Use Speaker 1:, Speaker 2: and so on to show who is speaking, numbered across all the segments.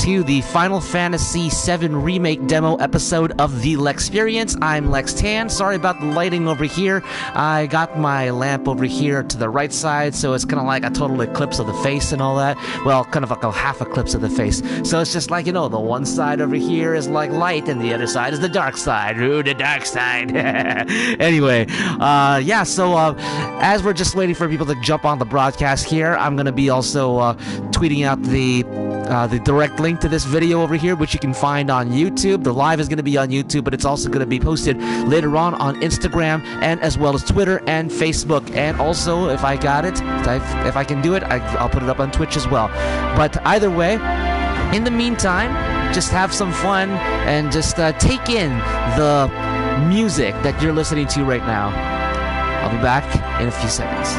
Speaker 1: to the Final Fantasy VII Remake demo episode of the LEXperience. I'm LexTan. Sorry about the lighting over here. I got my lamp over here to the right side, so it's kind of like a total eclipse of the face and all that. Well, kind of like a half eclipse of the face. So it's just like, you know, the one side over here is like light, and the other side is the dark side. Ooh, the dark side. Anyway, so as we're just waiting for people to jump on the broadcast here, I'm going to be also tweeting out the direct link to this video over here, which you can find on YouTube. The live is going to be on YouTube, but it's also going to be posted later on Instagram, and as well as Twitter and Facebook. And also, if I got it, if I can do it, I'll put it up on Twitch as well. But either way, in the meantime, just have some fun and just take in the music that you're listening to right now. I'll be back in a few seconds.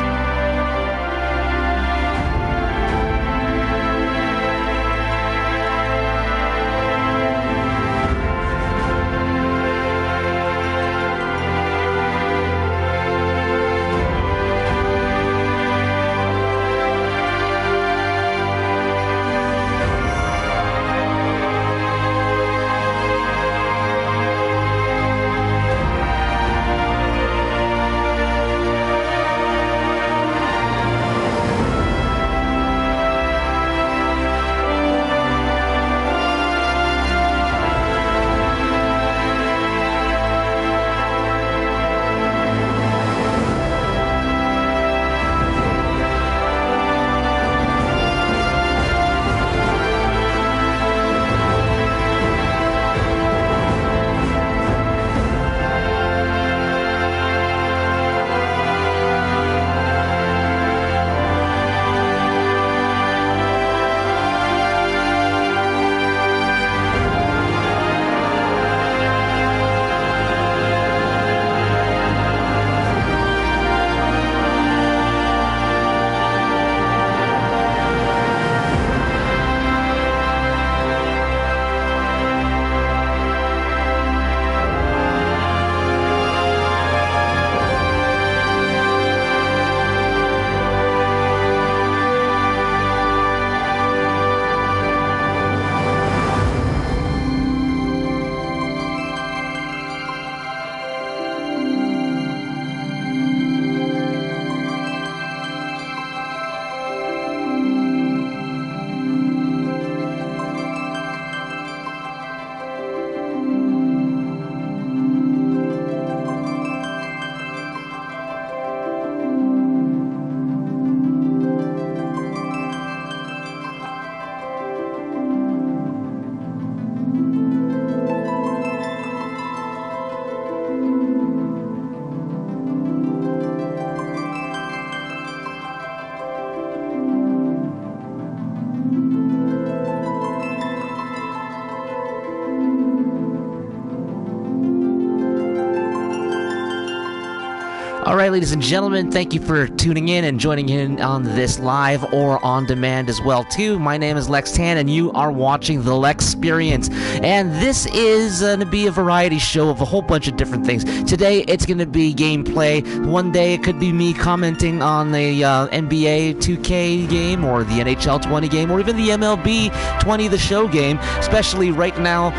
Speaker 1: All right, ladies and gentlemen, thank you for tuning in and joining in on this live or on demand as well, too. My name is LexTan, and you are watching the LEXperience. And this is going to be a variety show of a whole bunch of different things. Today, it's going to be gameplay. One day, it could be me commenting on the NBA 2K game, or the NHL 20 game, or even the MLB 20 the show game, especially right now,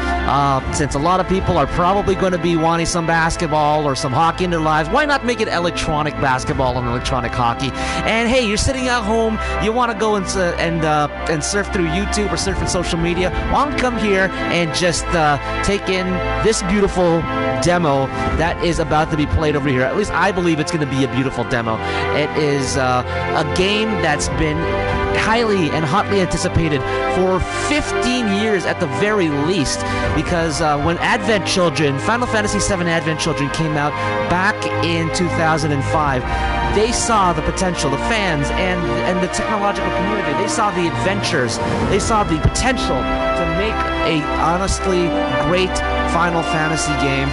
Speaker 1: since a lot of people are probably going to be wanting some basketball or some hockey in their lives. Why not make it electronic basketball and electronic hockey? And hey, you're sitting at home, you want to go and surf through YouTube or surf in social media. Why don't you come here and just take in this beautiful demo that is about to be played over here. At least I believe it's going to be a beautiful demo. It is a game that's been highly and hotly anticipated for 15 years at the very least, because when Advent Children, Final Fantasy VII Advent Children came out back in 2005, they saw the potential, the fans and the technological community, they saw the adventures, they saw the potential to make a honestly great Final Fantasy game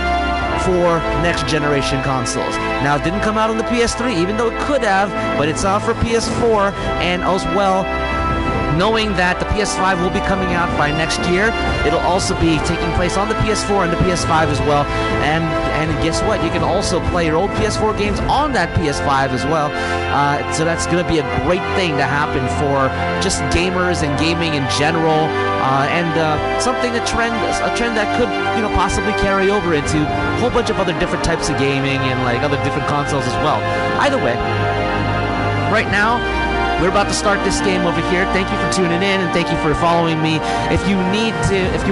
Speaker 1: for next generation consoles. Now, it didn't come out on the PS3, even though it could have, but it's out for PS4, and as well, knowing that the PS5 will be coming out by next year, it'll also be taking place on the PS4 and the PS5 as well. And guess what? You can also play your old PS4 games on that PS5 as well. So that's going to be a great thing to happen for just gamers and gaming in general, and something a trend that could possibly carry over into a whole bunch of other different types of gaming and like other different consoles as well. Either way, right now, we're about to start this game over here. Thank you for tuning in, and thank you for following me. If you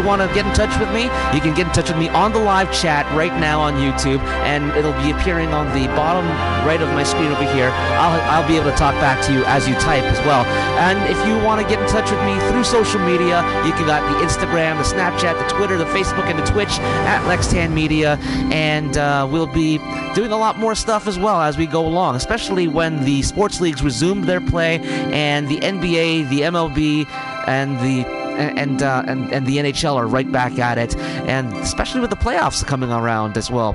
Speaker 1: want to get in touch with me, you can get in touch with me on the live chat right now on YouTube, and it'll be appearing on the bottom right of my screen over here. I'll be able to talk back to you as you type as well. And if you want to get in touch with me through social media, you can got the Instagram, the Snapchat, the Twitter, the Facebook, and the Twitch at LexTanMedia, and we'll be doing a lot more stuff as well as we go along, especially when the sports leagues resume their play, and the NBA, the MLB, and the NHL are right back at it, and especially with the playoffs coming around as well.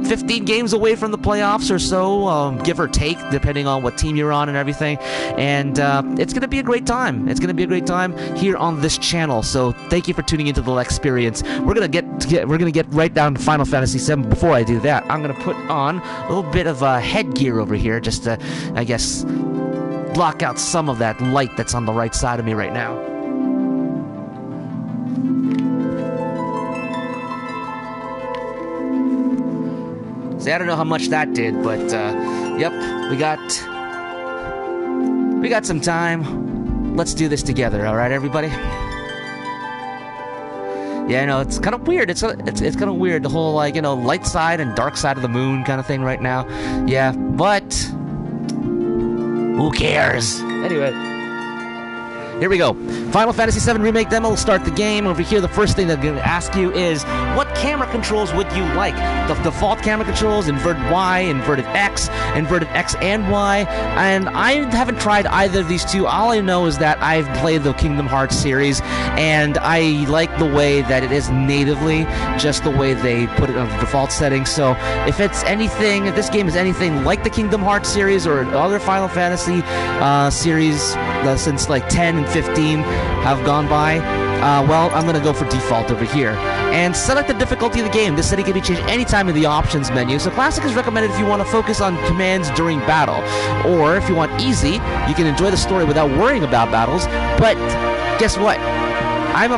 Speaker 1: 15 games away from the playoffs or so, give or take, depending on what team you're on and everything. And it's going to be a great time. It's going to be a great time here on this channel. So thank you for tuning into the LEXperience. We're going to get right down to Final Fantasy VII. Before I do that, I'm going to put on a little bit of headgear over here, just to, I guess, block out some of that light that's on the right side of me right now. See, I don't know how much that did, but yep, we got some time. Let's do this together, all right, everybody? Yeah, I know, it's kind of weird. It's kind of weird, the whole, like, light side and dark side of the moon kind of thing right now. Yeah, but who cares? Anyway, here we go. Final Fantasy VII Remake demo will start the game. Over here, the first thing they're going to ask you is, what camera controls would you like? The default camera controls, inverted Y, inverted X and Y, and I haven't tried either of these two. All I know is that I've played the Kingdom Hearts series, and I like the way that it is natively, just the way they put it on the default settings. So if this game is anything like the Kingdom Hearts series or other Final Fantasy series since like 10 and 15 have gone by, well, I'm going to go for default over here. And select the difficulty of the game. This setting can be changed anytime in the options menu. So Classic is recommended if you want to focus on commands during battle. Or if you want easy, you can enjoy the story without worrying about battles. But guess what? I'm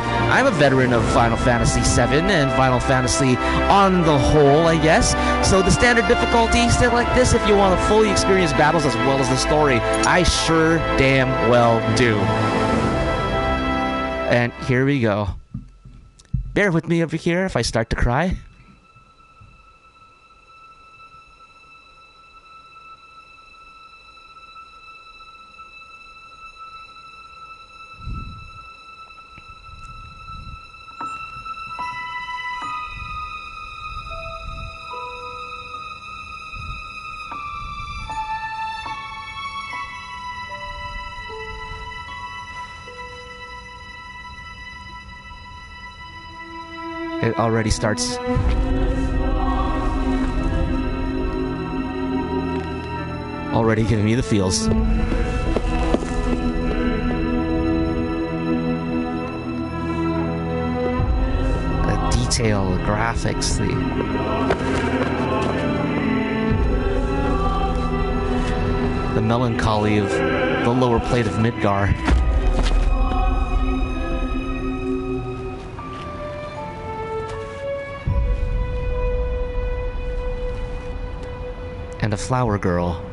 Speaker 1: a veteran of Final Fantasy VII and Final Fantasy on the whole, I guess. So the standard difficulty, still like this, if you want to fully experience battles as well as the story. I sure damn well do. And here we go. Bear with me over here if I start to cry. It already starts. Already giving me the feels. The detail, the graphics, the melancholy of the lower plate of Midgar. And a flower girl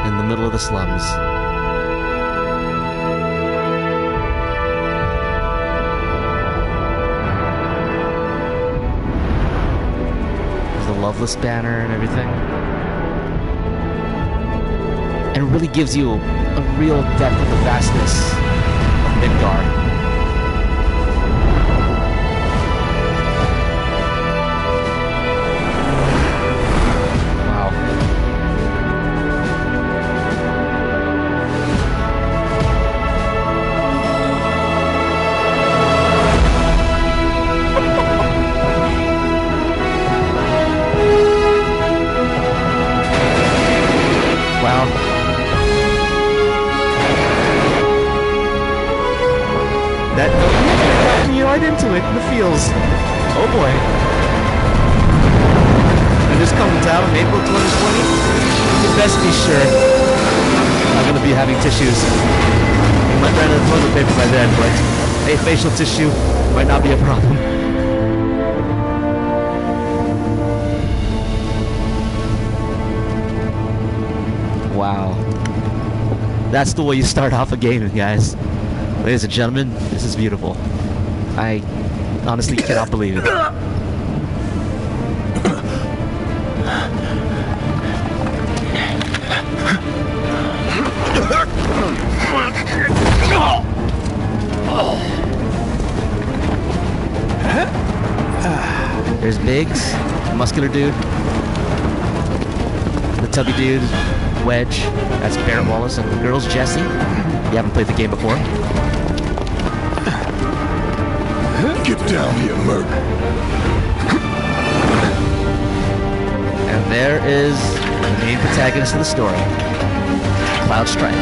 Speaker 1: in the middle of the slums. There's the Loveless banner and everything. And it really gives you a real depth of the vastness of Midgar. That got me right into it, the feels. Oh boy. And this comes out in April 2020. You best be sure I'm gonna be having tissues. We might run out of toilet paper by then, but hey, facial tissue might not be a problem. Wow. That's the way you start off a game, guys. Ladies and gentlemen, this is beautiful. I honestly cannot believe it. There's Biggs, the muscular dude. The tubby dude, Wedge. That's Barrett Wallace. And the girl's Jessie. You haven't played the game before.
Speaker 2: Get down here, Merc.
Speaker 1: And there is the main protagonist of the story, Cloud Strife.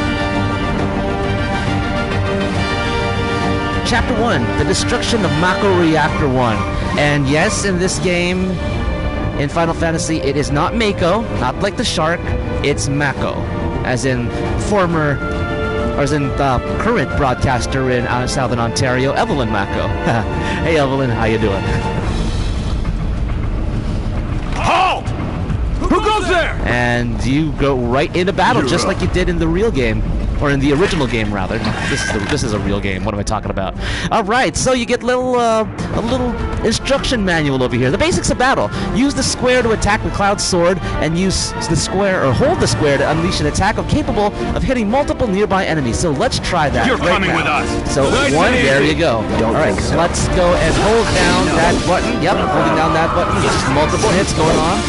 Speaker 1: Chapter 1, The Destruction of Mako Reactor 1. And yes, in this game, in Final Fantasy, it is not Mako, not like the shark, it's Mako. As in former, or as in current broadcaster in Southern Ontario, Evelyn Mako. Hey Evelyn, how you doing?
Speaker 2: Halt! Who goes there?
Speaker 1: And you go right into battle, just like you did in the real game. Or in the original game, rather. This is a real game. What am I talking about? All right, so you get a little instruction manual over here. The basics of battle: use the square to attack with Cloud's sword, and use the square or hold the square to unleash an attack capable of hitting multiple nearby enemies. So let's try that.
Speaker 2: You're coming with us.
Speaker 1: So one, there you go. All right, let's go and hold down that button. Yep, holding down that button. Just multiple hits going on.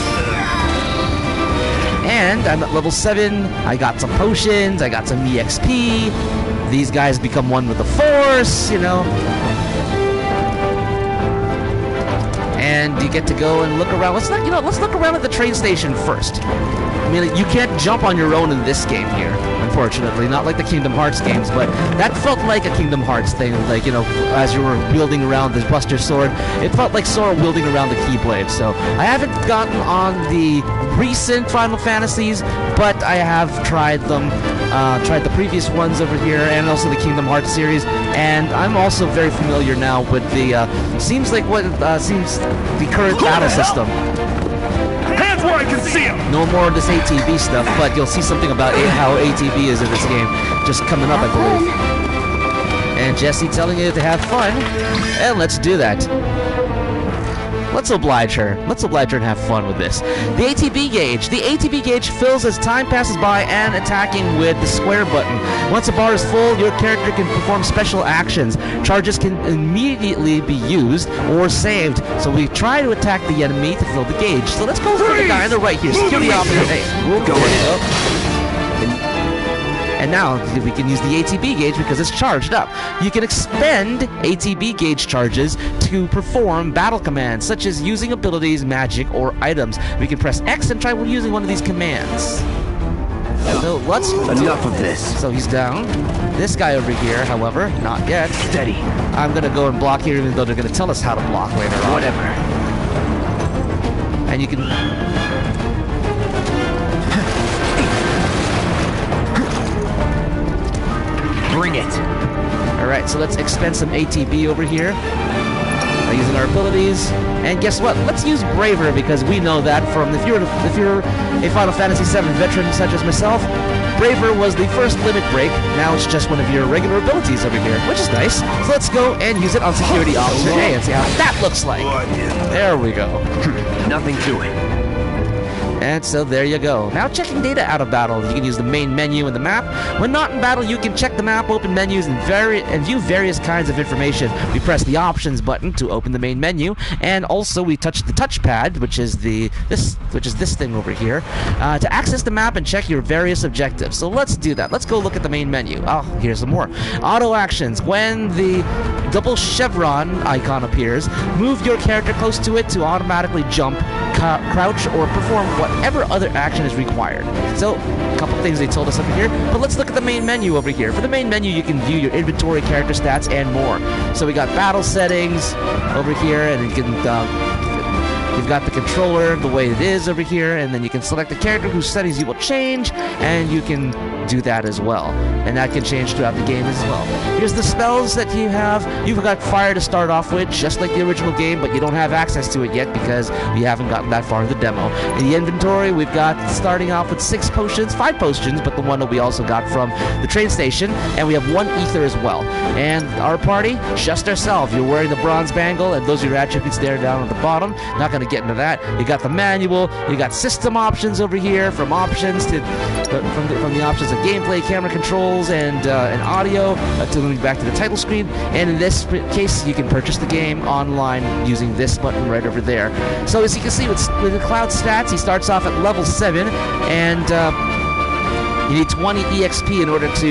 Speaker 1: And I'm at level 7, I got some potions, I got some EXP, these guys become one with the Force, you know. And you get to go and look around. Let's look around at the train station first. I mean, you can't jump on your own in this game here, unfortunately. Not like the Kingdom Hearts games, but that felt like a Kingdom Hearts thing. Like, you know, as you were wielding around this Buster Sword, it felt like Sora wielding around the Keyblade. So I haven't gotten on the recent Final Fantasies, but I have tried them. Tried the previous ones over here, and also the Kingdom Hearts series. And I'm also very familiar now with the seems the current battle system.
Speaker 2: Hands where I can see him.
Speaker 1: No more of this ATB stuff, but you'll see something about how ATB is in this game just coming up, I believe. And Jessie telling you to have fun, and let's do that. Let's oblige her. Let's oblige her and have fun with this. The ATB gauge. The ATB gauge fills as time passes by and attacking with the square button. Once a bar is full, your character can perform special actions. Charges can immediately be used or saved. So we try to attack the enemy to fill the gauge. So let's go for the guy on the right here. Security officer. Hey, we'll go ahead. And now we can use the ATB gauge because it's charged up. You can expend ATB gauge charges to perform battle commands, such as using abilities, magic, or items. We can press X and try using one of these commands. So let's
Speaker 3: enough of this.
Speaker 1: So he's down. This guy over here, however, not yet.
Speaker 3: Steady.
Speaker 1: I'm gonna go and block here, even though they're gonna tell us how to block later on.
Speaker 3: Whatever.
Speaker 1: And you can.
Speaker 3: Bring it.
Speaker 1: Alright, so let's expend some ATB over here by using our abilities. And guess what? Let's use Braver, because we know that from if you're a Final Fantasy VII veteran such as myself, Braver was the first limit break. Now it's just one of your regular abilities over here, which is nice. So let's go and use it on Security Officer A and see how that looks like. There we go.
Speaker 3: Nothing to it.
Speaker 1: And so there you go. Now checking data out of battle. You can use the main menu in the map. When not in battle, you can check the map, open menus, and view various kinds of information. We press the options button to open the main menu, and also we touch the touchpad, which is this thing over here, to access the map and check your various objectives. So let's do that. Let's go look at the main menu. Oh, here's some more. Auto actions. When the double chevron icon appears, move your character close to it to automatically jump crouch, or perform whatever other action is required. So, a couple things they told us over here, but let's look at the main menu over here. For the main menu, you can view your inventory, character stats, and more. So we got battle settings over here, and you can you've got the controller the way it is over here, and then you can select the character whose settings you will change, and you can do that as well. And that can change throughout the game as well. Here's the spells that you have. You've got fire to start off with, just like the original game, but you don't have access to it yet because we haven't gotten that far in the demo. In the inventory, we've got starting off with 5 potions, but the one that we also got from the train station, and we have 1 ether as well. And our party, just ourselves. You're wearing the bronze bangle, and those are your attributes there down at the bottom. Not going to get into that. You got the manual. You got system options over here, from options to from the options of gameplay, camera controls, and audio to moving back to the title screen. And in this case, you can purchase the game online using this button right over there. So as you can see with the Cloud stats, he starts off at level 7, and you need 20 EXP in order to,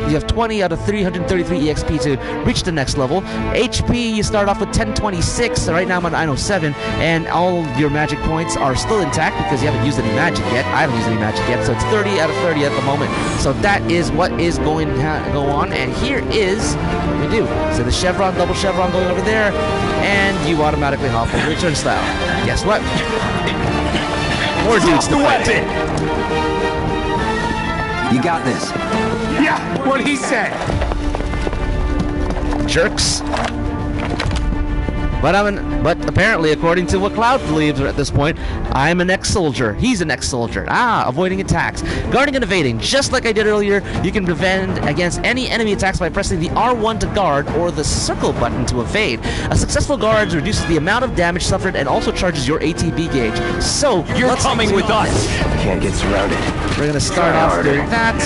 Speaker 1: you have 20 out of 333 EXP to reach the next level. HP, you start off with 1026, so right now I'm on 907, and all your magic points are still intact because you haven't used any magic yet. I haven't used any magic yet, so it's 30 out of 30 at the moment. So that is what is going to go on, and here is what we do. So the chevron, double chevron going over there, and you automatically hop over to turnstile. Guess what? More dudes to fight.
Speaker 3: You got this.
Speaker 2: Yeah, what he said.
Speaker 1: Jerks. But apparently, according to what Cloud believes at this point, I'm an ex-soldier. He's an ex-soldier. Avoiding attacks. Guarding and evading. Just like I did earlier, you can defend against any enemy attacks by pressing the R1 to guard or the circle button to evade. A successful guard reduces the amount of damage suffered and also charges your ATB gauge. So,
Speaker 3: you're coming with us. Can't get surrounded.
Speaker 1: We're going to start off doing that.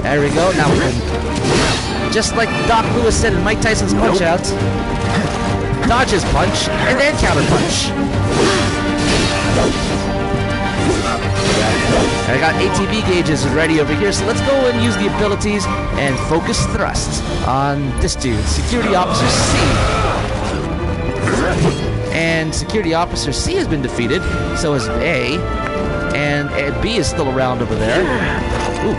Speaker 1: There we go. Now we can, just like Doc Lewis said in Mike Tyson's Punch-Out, dodge his punch, and then counter punch. I got ATB gauges ready over here, so let's go and use the abilities and focus thrust on this dude, Security Officer C. And Security Officer C has been defeated, so is A, and B is still around over there. Ooh,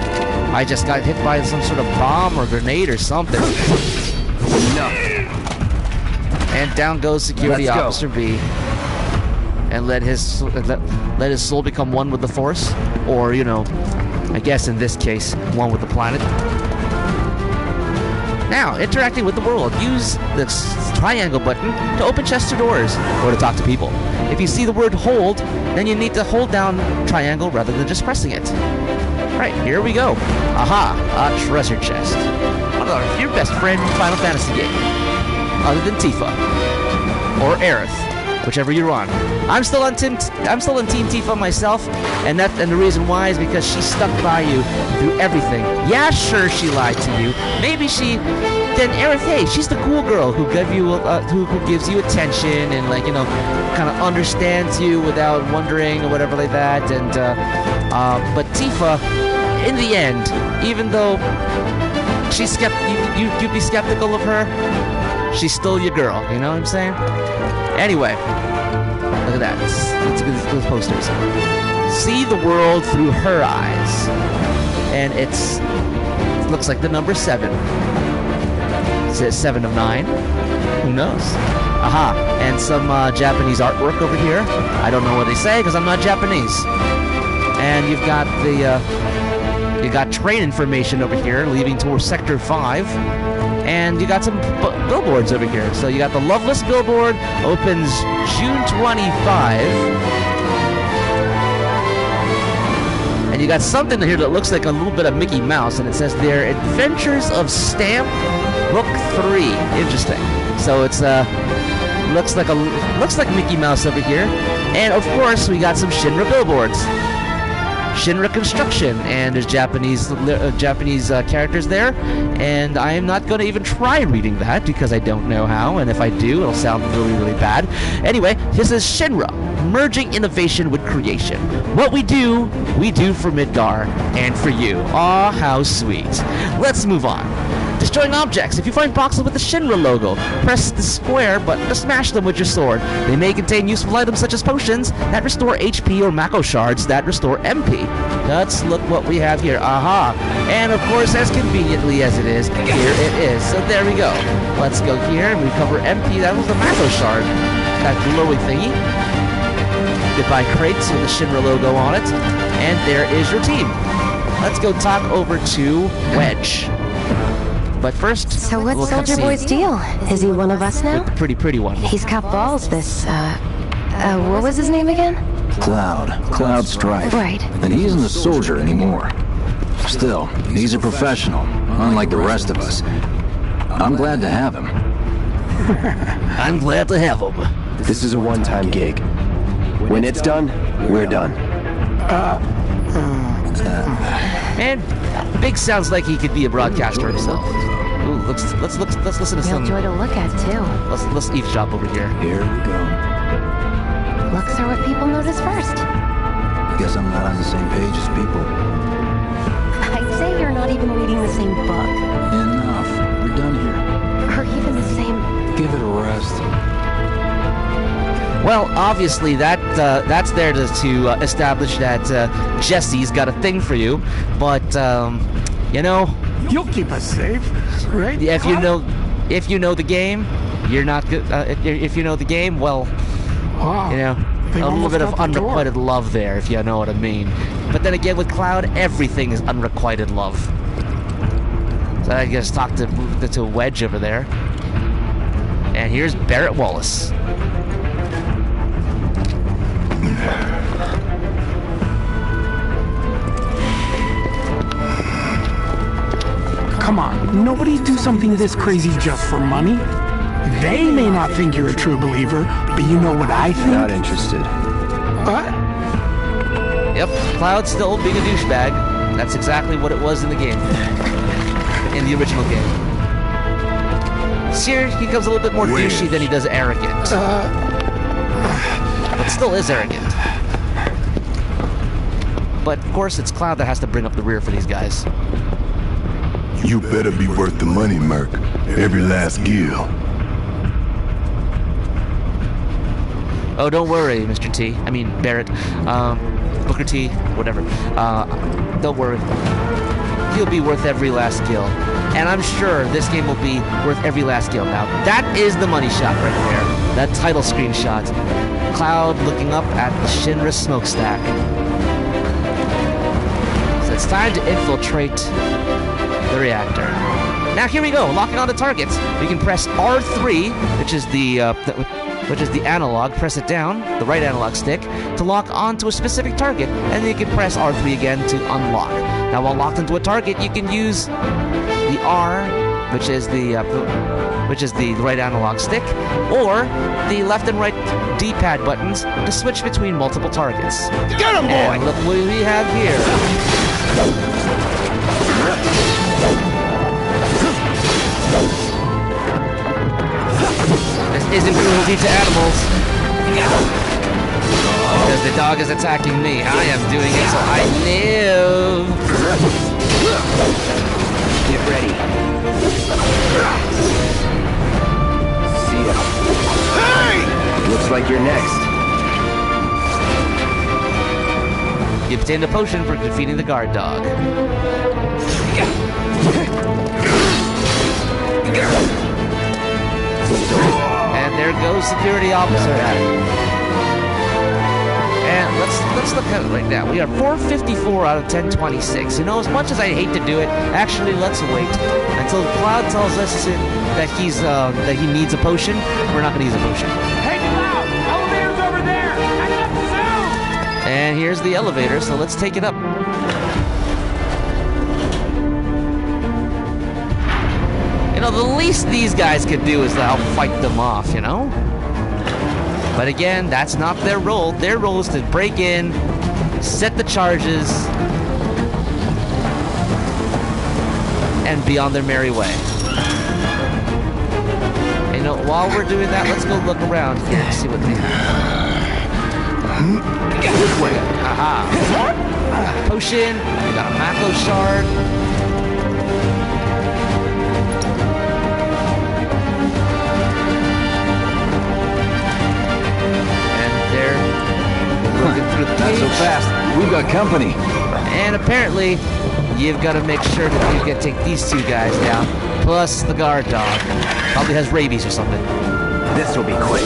Speaker 1: I just got hit by some sort of bomb or grenade or something.
Speaker 3: No.
Speaker 1: And down goes Security Officer B, and let his soul become one with the Force, or I guess in this case, one with the planet. Now, interacting with the world, use the triangle button to open chests or doors, or to talk to people. If you see the word hold, then you need to hold down triangle rather than just pressing it. Right, here we go. Aha, a treasure chest. One of your best friend Final Fantasy game. Other than Tifa or Aerith, whichever you're on. I'm still on Team Tifa myself, and the reason why is because she stuck by you through everything. Yeah, sure, she lied to you. Maybe then Aerith, hey, she's the cool girl who who gives you attention and kind of understands you without wondering or whatever like that. And but Tifa, in the end, even though you'd be skeptical of her, she's still your girl, you know what I'm saying? Anyway, look at that. Let's look at those posters. See the world through her eyes. And it looks like the number 7. It says 7 of 9. Who knows? Aha. And some Japanese artwork over here. I don't know what they say because I'm not Japanese. And you've got you got train information over here leaving towards Sector 5. And you got some billboards over here. So you got the Loveless billboard, opens June 25. And you got something here that looks like a little bit of Mickey Mouse, and it says there, Adventures of Stamp Book 3. Interesting. So it's looks like Mickey Mouse over here. And of course, we got some Shinra billboards. Shinra Construction, and there's Japanese characters there, and I am not going to even try reading that because I don't know how, and if I do, it'll sound really, really bad. Anyway, this is Shinra, merging innovation with creation. What we do for Midgar and for you. Aw, how sweet. Let's move on. To Destroying objects. If you find boxes with the Shinra logo, press the square button to smash them with your sword. They may contain useful items such as potions that restore HP or Mako shards that restore MP. Let's look what we have here. Aha! And of course, as conveniently as it is, here it is. So there we go. Let's go here and recover MP. That was the Mako shard. That glowing thingy. Goodbye crates with the Shinra logo on it. And there is your team. Let's go talk over to Wedge. But first,
Speaker 4: so what's Soldier Boy's deal? Is he one of us now?
Speaker 1: Pretty one.
Speaker 4: He's got balls, this, what was his name again?
Speaker 3: Cloud Strife.
Speaker 4: Right.
Speaker 3: And he isn't a soldier anymore. Still, he's a professional, unlike the rest of us. I'm glad to have him.
Speaker 1: I'm glad to have him.
Speaker 5: This is a one-time gig. When it's done, we're done.
Speaker 1: And Big sounds like he could be a broadcaster himself. Ooh, let's listen to some.
Speaker 4: Real joy to look at too.
Speaker 1: Let's eavesdrop over here.
Speaker 3: Here we go.
Speaker 4: Looks are what people notice first.
Speaker 3: Guess I'm not on the same page as people.
Speaker 4: I'd say you're not even reading the same book.
Speaker 3: Enough. We're done here.
Speaker 4: Or even the same...
Speaker 3: Give it a rest.
Speaker 1: Well, obviously that's there to establish that Jesse's got a thing for you, but you know,
Speaker 2: You'll keep us safe, right?
Speaker 1: if you know the game, you're not good. If you know the game, well,
Speaker 2: Wow.
Speaker 1: you know,
Speaker 2: They
Speaker 1: a little
Speaker 2: almost
Speaker 1: bit of
Speaker 2: got the door.
Speaker 1: unrequited love there, if you know what I mean. But then again, with Cloud, everything is unrequited love. So I guess talk to Wedge over there, and here's Barrett Wallace.
Speaker 2: Come on, nobody do something this crazy just for money. They may not think you're a true believer, but you know what I think?
Speaker 5: Not interested.
Speaker 2: What?
Speaker 1: Yep, Cloud's still being a douchebag. That's exactly what it was in the game. In the original game. Here, he becomes a little bit more douchey than he does arrogant. But still is arrogant. But of course, it's Cloud that has to bring up the rear for these guys.
Speaker 6: You better be worth the money, Merc. Every last gill.
Speaker 1: Oh, don't worry, Mr. T. I mean, Barrett. Booker T. Whatever. Don't worry. He'll be worth every last gill. And I'm sure this game will be worth every last gill. Now, that is the money shot right there. That title screenshot. Cloud looking up at the Shinra smokestack. So it's time to infiltrate the reactor. Now here we go, locking on the targets. We can press R3, which is the analog. Press it down, the right analog stick, to lock onto a specific target, and then you can press R3 again to unlock. Now, while locked into a target, you can use the R, which is the right analog stick, or the left and right D-pad buttons to switch between multiple targets.
Speaker 2: Get him, boy!
Speaker 1: And look what we have here. This isn't cruelty to animals. Because the dog is attacking me. I am doing it so I live.
Speaker 5: Get ready. See ya.
Speaker 2: Hey!
Speaker 5: Looks like you're next.
Speaker 1: You obtained a potion for defeating the guard dog. And there goes security officer. And let's look at it right now. We are 454 out of 1026. You know, as much as I hate to do it, actually let's wait until Cloud tells us that he needs a potion. We're not going to use a potion.
Speaker 2: Hey, Cloud! Elevator's over there! Hang up soon!
Speaker 1: And here's the elevator, so let's take it up. You know, the least these guys could do is I'll fight them off, you know? But again, that's not their role. Their role is to break in, set the charges, and be on their merry way. You know, while we're doing that, let's go look around here and see what they have. Aha! Potion, we got a Mako shard.
Speaker 3: got company.
Speaker 1: And apparently, you've got to make sure that you can take these two guys down, plus the guard dog. Probably has rabies or something.
Speaker 5: This will be quick.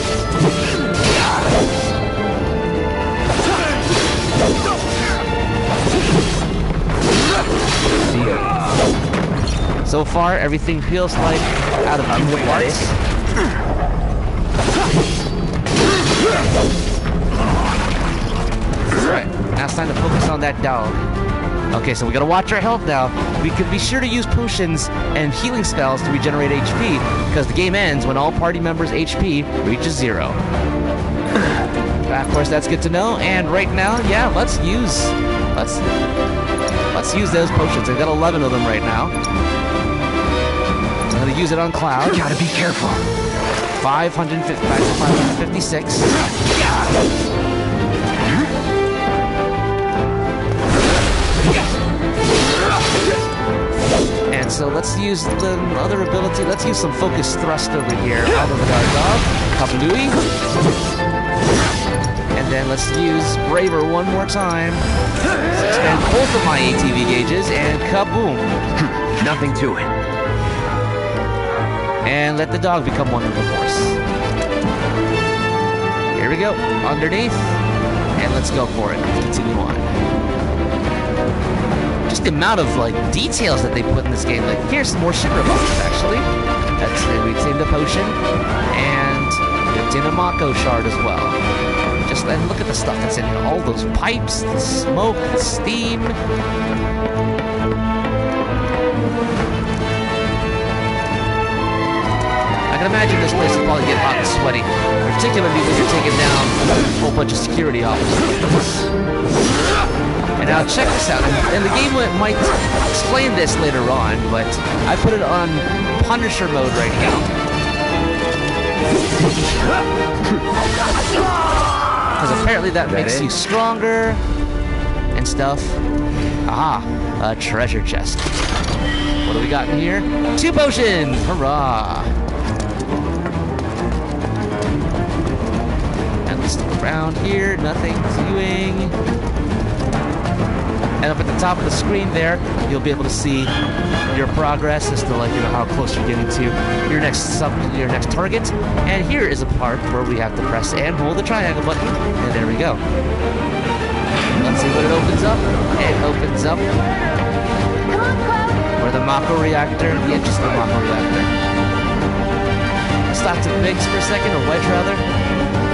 Speaker 1: So far, everything feels like out of equal parts. Alright, now it's time to focus on that dog. Okay, so we gotta watch our health now. We could be sure to use potions and healing spells to regenerate HP, because the game ends when all party members' HP reaches 0. Of course, that's good to know. And right now, yeah, let's use those potions. I've got 11 of them right now. I'm gonna use it on Cloud.
Speaker 5: You gotta be careful.
Speaker 1: 556. And so let's use the other ability. Let's use some focus thrust over here. Out of the guard dog. Kablooey. And then let's use Braver one more time. Let's expand both of my ATV gauges and kaboom.
Speaker 5: Nothing to it.
Speaker 1: And let the dog become one with the force. Here we go. Underneath. And let's go for it. Continue on. Just the amount of details that they put in this game. Like, here's some more sugar boxes actually. That's we obtained a potion. And we obtained a Mako shard as well. Just then look at the stuff that's in here. All those pipes, the smoke, the steam. I can imagine this place will probably get hot and sweaty, particularly when you're taking down a whole bunch of security officers. And now check this out, and the game might explain this later on, but I put it on Punisher mode right now. Because apparently that makes you stronger and stuff. Aha, a treasure chest. What do we got in here? 2 potions! Hurrah! And let's look around here, nothing's doing. And up at the top of the screen there, you'll be able to see your progress as to how close you're getting to your next target. And here is a part where we have to press and hold the triangle button, and there we go. Let's see what it opens up. It opens up where the Mako reactor, the entrance to the Mako reactor. Let's talk to Biggs for a second, or Wedge rather.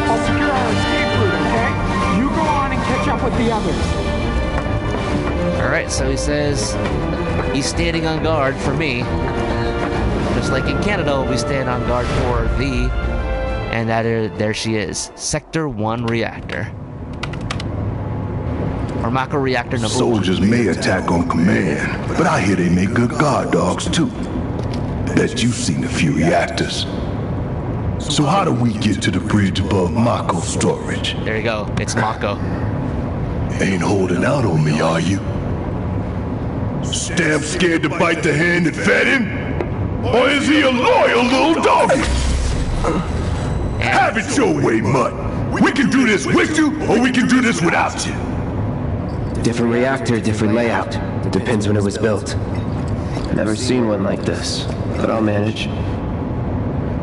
Speaker 2: I'll secure our escape route, okay? You go on and catch up with the others.
Speaker 1: Alright, so he says he's standing on guard for me. Just like in Canada, we stand on guard for thee. And there she is. Sector 1 reactor. Or Mako reactor number 1.
Speaker 6: Soldiers may attack on command, but I hear they make good guard dogs too. Bet you've seen a few reactors. So how do we get to the bridge above Mako storage?
Speaker 1: There you go. It's Mako.
Speaker 6: Ain't holding out on me, are you? Stamp scared to bite the hand that fed him? Or is he a loyal little doggy? Have it your way, Mutt. We can do this with you, or we can do this without you.
Speaker 5: Different reactor, different layout. It depends when it was built. Never seen one like this, but I'll manage.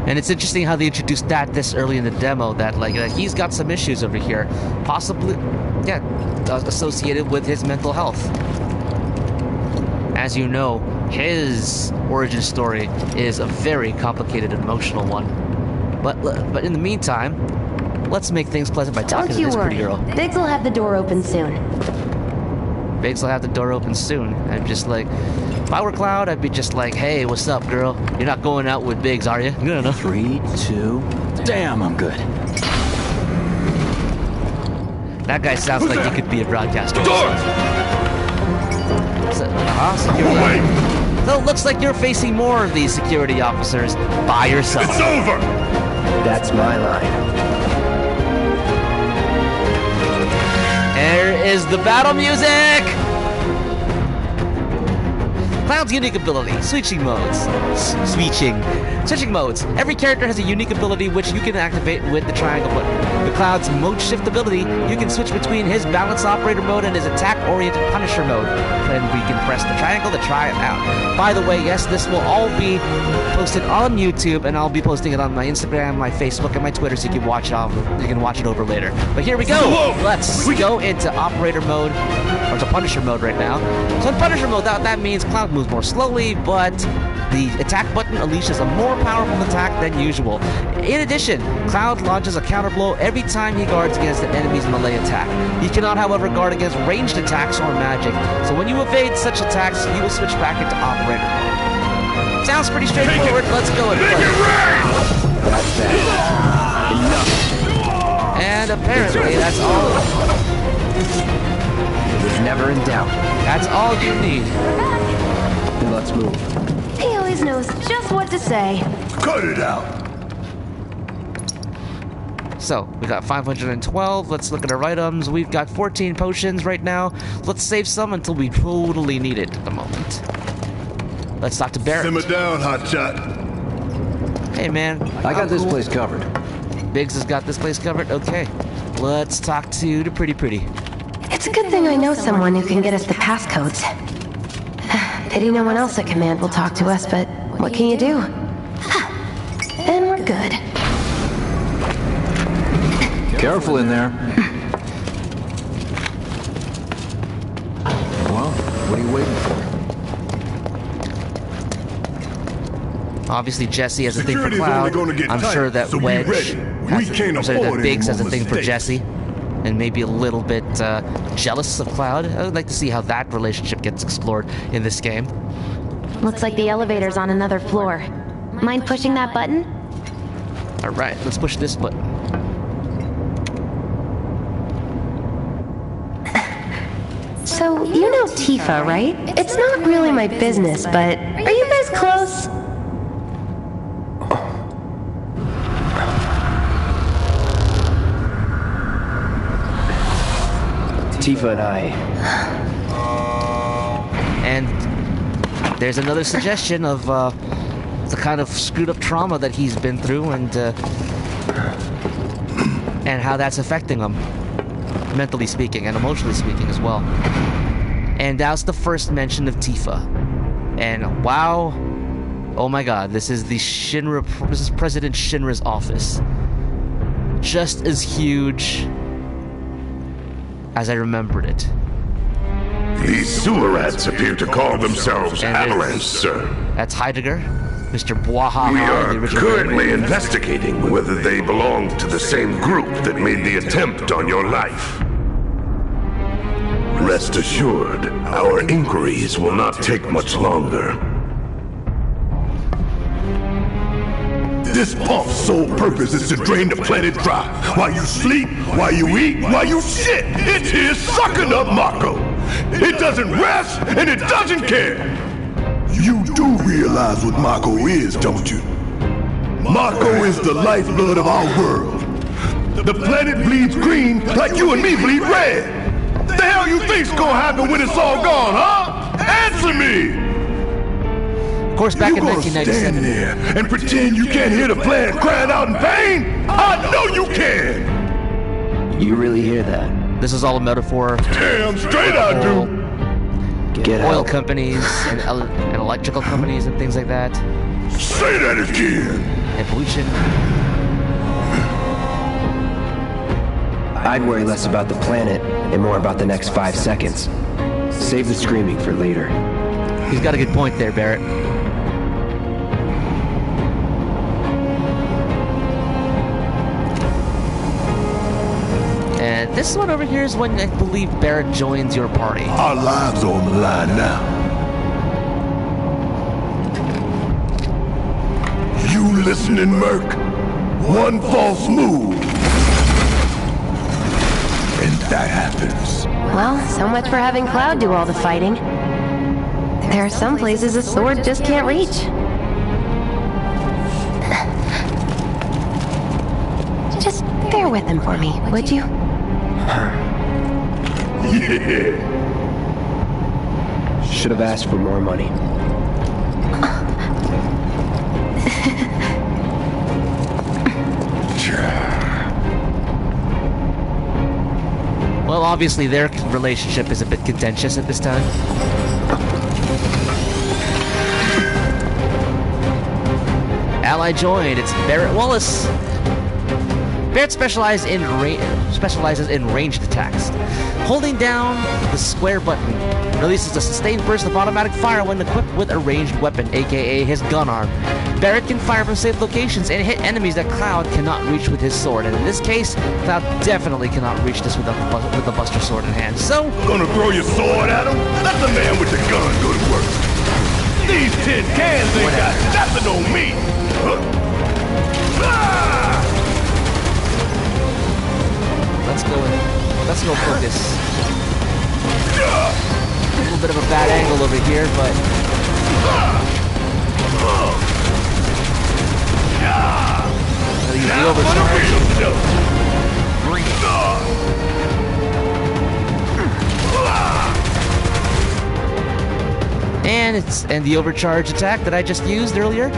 Speaker 1: And it's interesting how they introduced that this early in the demo, that he's got some issues over here, possibly, associated with his mental health. As you know, his origin story is a very complicated and emotional one. But in the meantime, let's make things pleasant by talking to this pretty girl.
Speaker 4: Biggs will have the door open soon.
Speaker 1: Biggs will have the door open soon. I'm just like, if I were Cloud, I'd be just like, hey, what's up, girl? You're not going out with Biggs, are you? No, no.
Speaker 3: 3, 2, damn, I'm good.
Speaker 1: That guy sounds like he could be a broadcaster.
Speaker 6: Door!
Speaker 1: Security. So it looks like you're facing more of these security officers by yourself.
Speaker 6: It's over!
Speaker 5: That's my line.
Speaker 1: There is the battle music! Cloud's unique ability, switching modes. Switching modes. Every character has a unique ability which you can activate with the triangle button. With Cloud's mode shift ability, you can switch between his balance operator mode and his attack-oriented punisher mode. And we can press the triangle to try it out. By the way, yes, this will all be posted on YouTube, and I'll be posting it on my Instagram, my Facebook, and my Twitter, so you can watch it over later. But here we go. Let's go into operator mode, or to punisher mode right now. So in punisher mode, that means Cloud moves more slowly, but the attack button unleashes a more powerful attack than usual. In addition, Cloud launches a counter blow every time he guards against an enemy's melee attack. He cannot, however, guard against ranged attacks or magic, so when you evade such attacks, he will switch back into operator mode. Sounds pretty straightforward. Let's go and play.
Speaker 5: That's that. Enough.
Speaker 1: And apparently, that's all.
Speaker 5: It was never in doubt.
Speaker 1: That's all you need.
Speaker 5: Then let's move.
Speaker 4: He always knows just what to say.
Speaker 6: Cut it out.
Speaker 1: So, we got 512. Let's look at our items. We've got 14 potions right now. Let's save some until we totally need it at the moment. Let's talk to Barrett.
Speaker 6: Simmer down, hotshot.
Speaker 1: Hey, man.
Speaker 3: I got this place covered.
Speaker 1: Biggs has got this place covered? Okay. Let's talk to the Pretty.
Speaker 4: It's a good thing I know someone who can get us the passcodes. Pity no one else at command will talk to us, but what can you do? And we're good.
Speaker 3: Careful in there. Well, what are you waiting for?
Speaker 1: Obviously, Jesse has a thing for
Speaker 6: Security's
Speaker 1: Cloud.
Speaker 6: only gonna get
Speaker 1: I'm
Speaker 6: tight,
Speaker 1: sure that
Speaker 6: so be
Speaker 1: Wedge
Speaker 6: ready. We can't afford
Speaker 1: Biggs
Speaker 6: any
Speaker 1: has a
Speaker 6: more
Speaker 1: thing for
Speaker 6: mistakes.
Speaker 1: Jesse. And maybe a little bit jealous of Cloud. I would like to see how that relationship gets explored in this game.
Speaker 4: Looks like the elevator's on another floor. Mind pushing that button?
Speaker 1: Alright, let's push this button.
Speaker 4: So, you know Tifa, right? It's not really my business, but are you guys close?
Speaker 5: Tifa and I.
Speaker 1: And there's another suggestion of the kind of screwed up trauma that he's been through and how that's affecting him, mentally speaking and emotionally speaking as well. And that's the first mention of Tifa. And wow, oh my God, this is President Shinra's office. Just as huge as I remembered it.
Speaker 7: These sewer rats appear to call themselves
Speaker 1: And
Speaker 7: Avalanche, sir.
Speaker 1: That's Heidegger, Mr. Bwahaha,
Speaker 7: We
Speaker 1: the
Speaker 7: are
Speaker 1: original.
Speaker 7: currently investigating whether they belong to the same group that made the attempt on your life. Rest assured, our inquiries will not take much longer.
Speaker 6: This pump's sole purpose is to drain the planet dry. While you sleep, while you eat, while you shit, it's here sucking up Mako. It doesn't rest, and it doesn't care. You do realize what Mako is, don't you? Mako is the lifeblood of our world. The planet bleeds green like you and me bleed red. The hell you think's gonna happen when it's all gone, huh? Answer me!
Speaker 1: Of course, back
Speaker 6: You
Speaker 1: in
Speaker 6: gonna
Speaker 1: 1997.
Speaker 6: stand there and pretend you can't hear the plant crying out in pain? I know you can!
Speaker 5: You really hear that?
Speaker 1: This is all a metaphor.
Speaker 6: Damn straight I do!
Speaker 5: Get
Speaker 1: Oil
Speaker 5: help.
Speaker 1: companies and electrical companies and things like that,
Speaker 6: Say that again!
Speaker 1: and pollution.
Speaker 5: I'd worry less about the planet and more about the next 5 seconds. Save the screaming for later.
Speaker 1: He's got a good point there, Barrett. And this one over here is when I believe Barrett joins your party.
Speaker 6: Our lives are on the line now. You listening, Merc? One false move. And that happens.
Speaker 4: Well, so much for having Cloud do all the fighting. There are some places a sword just can't reach. Just bear with him for me, would you?
Speaker 6: Yeah.
Speaker 5: Should have asked for more money.
Speaker 1: Obviously, their relationship is a bit contentious at this time. Ally joined. It's Barrett Wallace. Barrett specializes in ranged attacks. Holding down the square button releases a sustained burst of automatic fire when equipped with a ranged weapon, aka his gun arm. Barrett can fire from safe locations and hit enemies that Cloud cannot reach with his sword. And in this case, Cloud definitely cannot reach this with a Buster Sword in hand. So,
Speaker 6: Gonna throw your sword at him? Let the man with the gun go to work. These tin cans ain't got nothing on me.
Speaker 1: Let's go focus. A little bit of a bad angle over here, but I'll use the overcharge. And the overcharge attack that I just used earlier.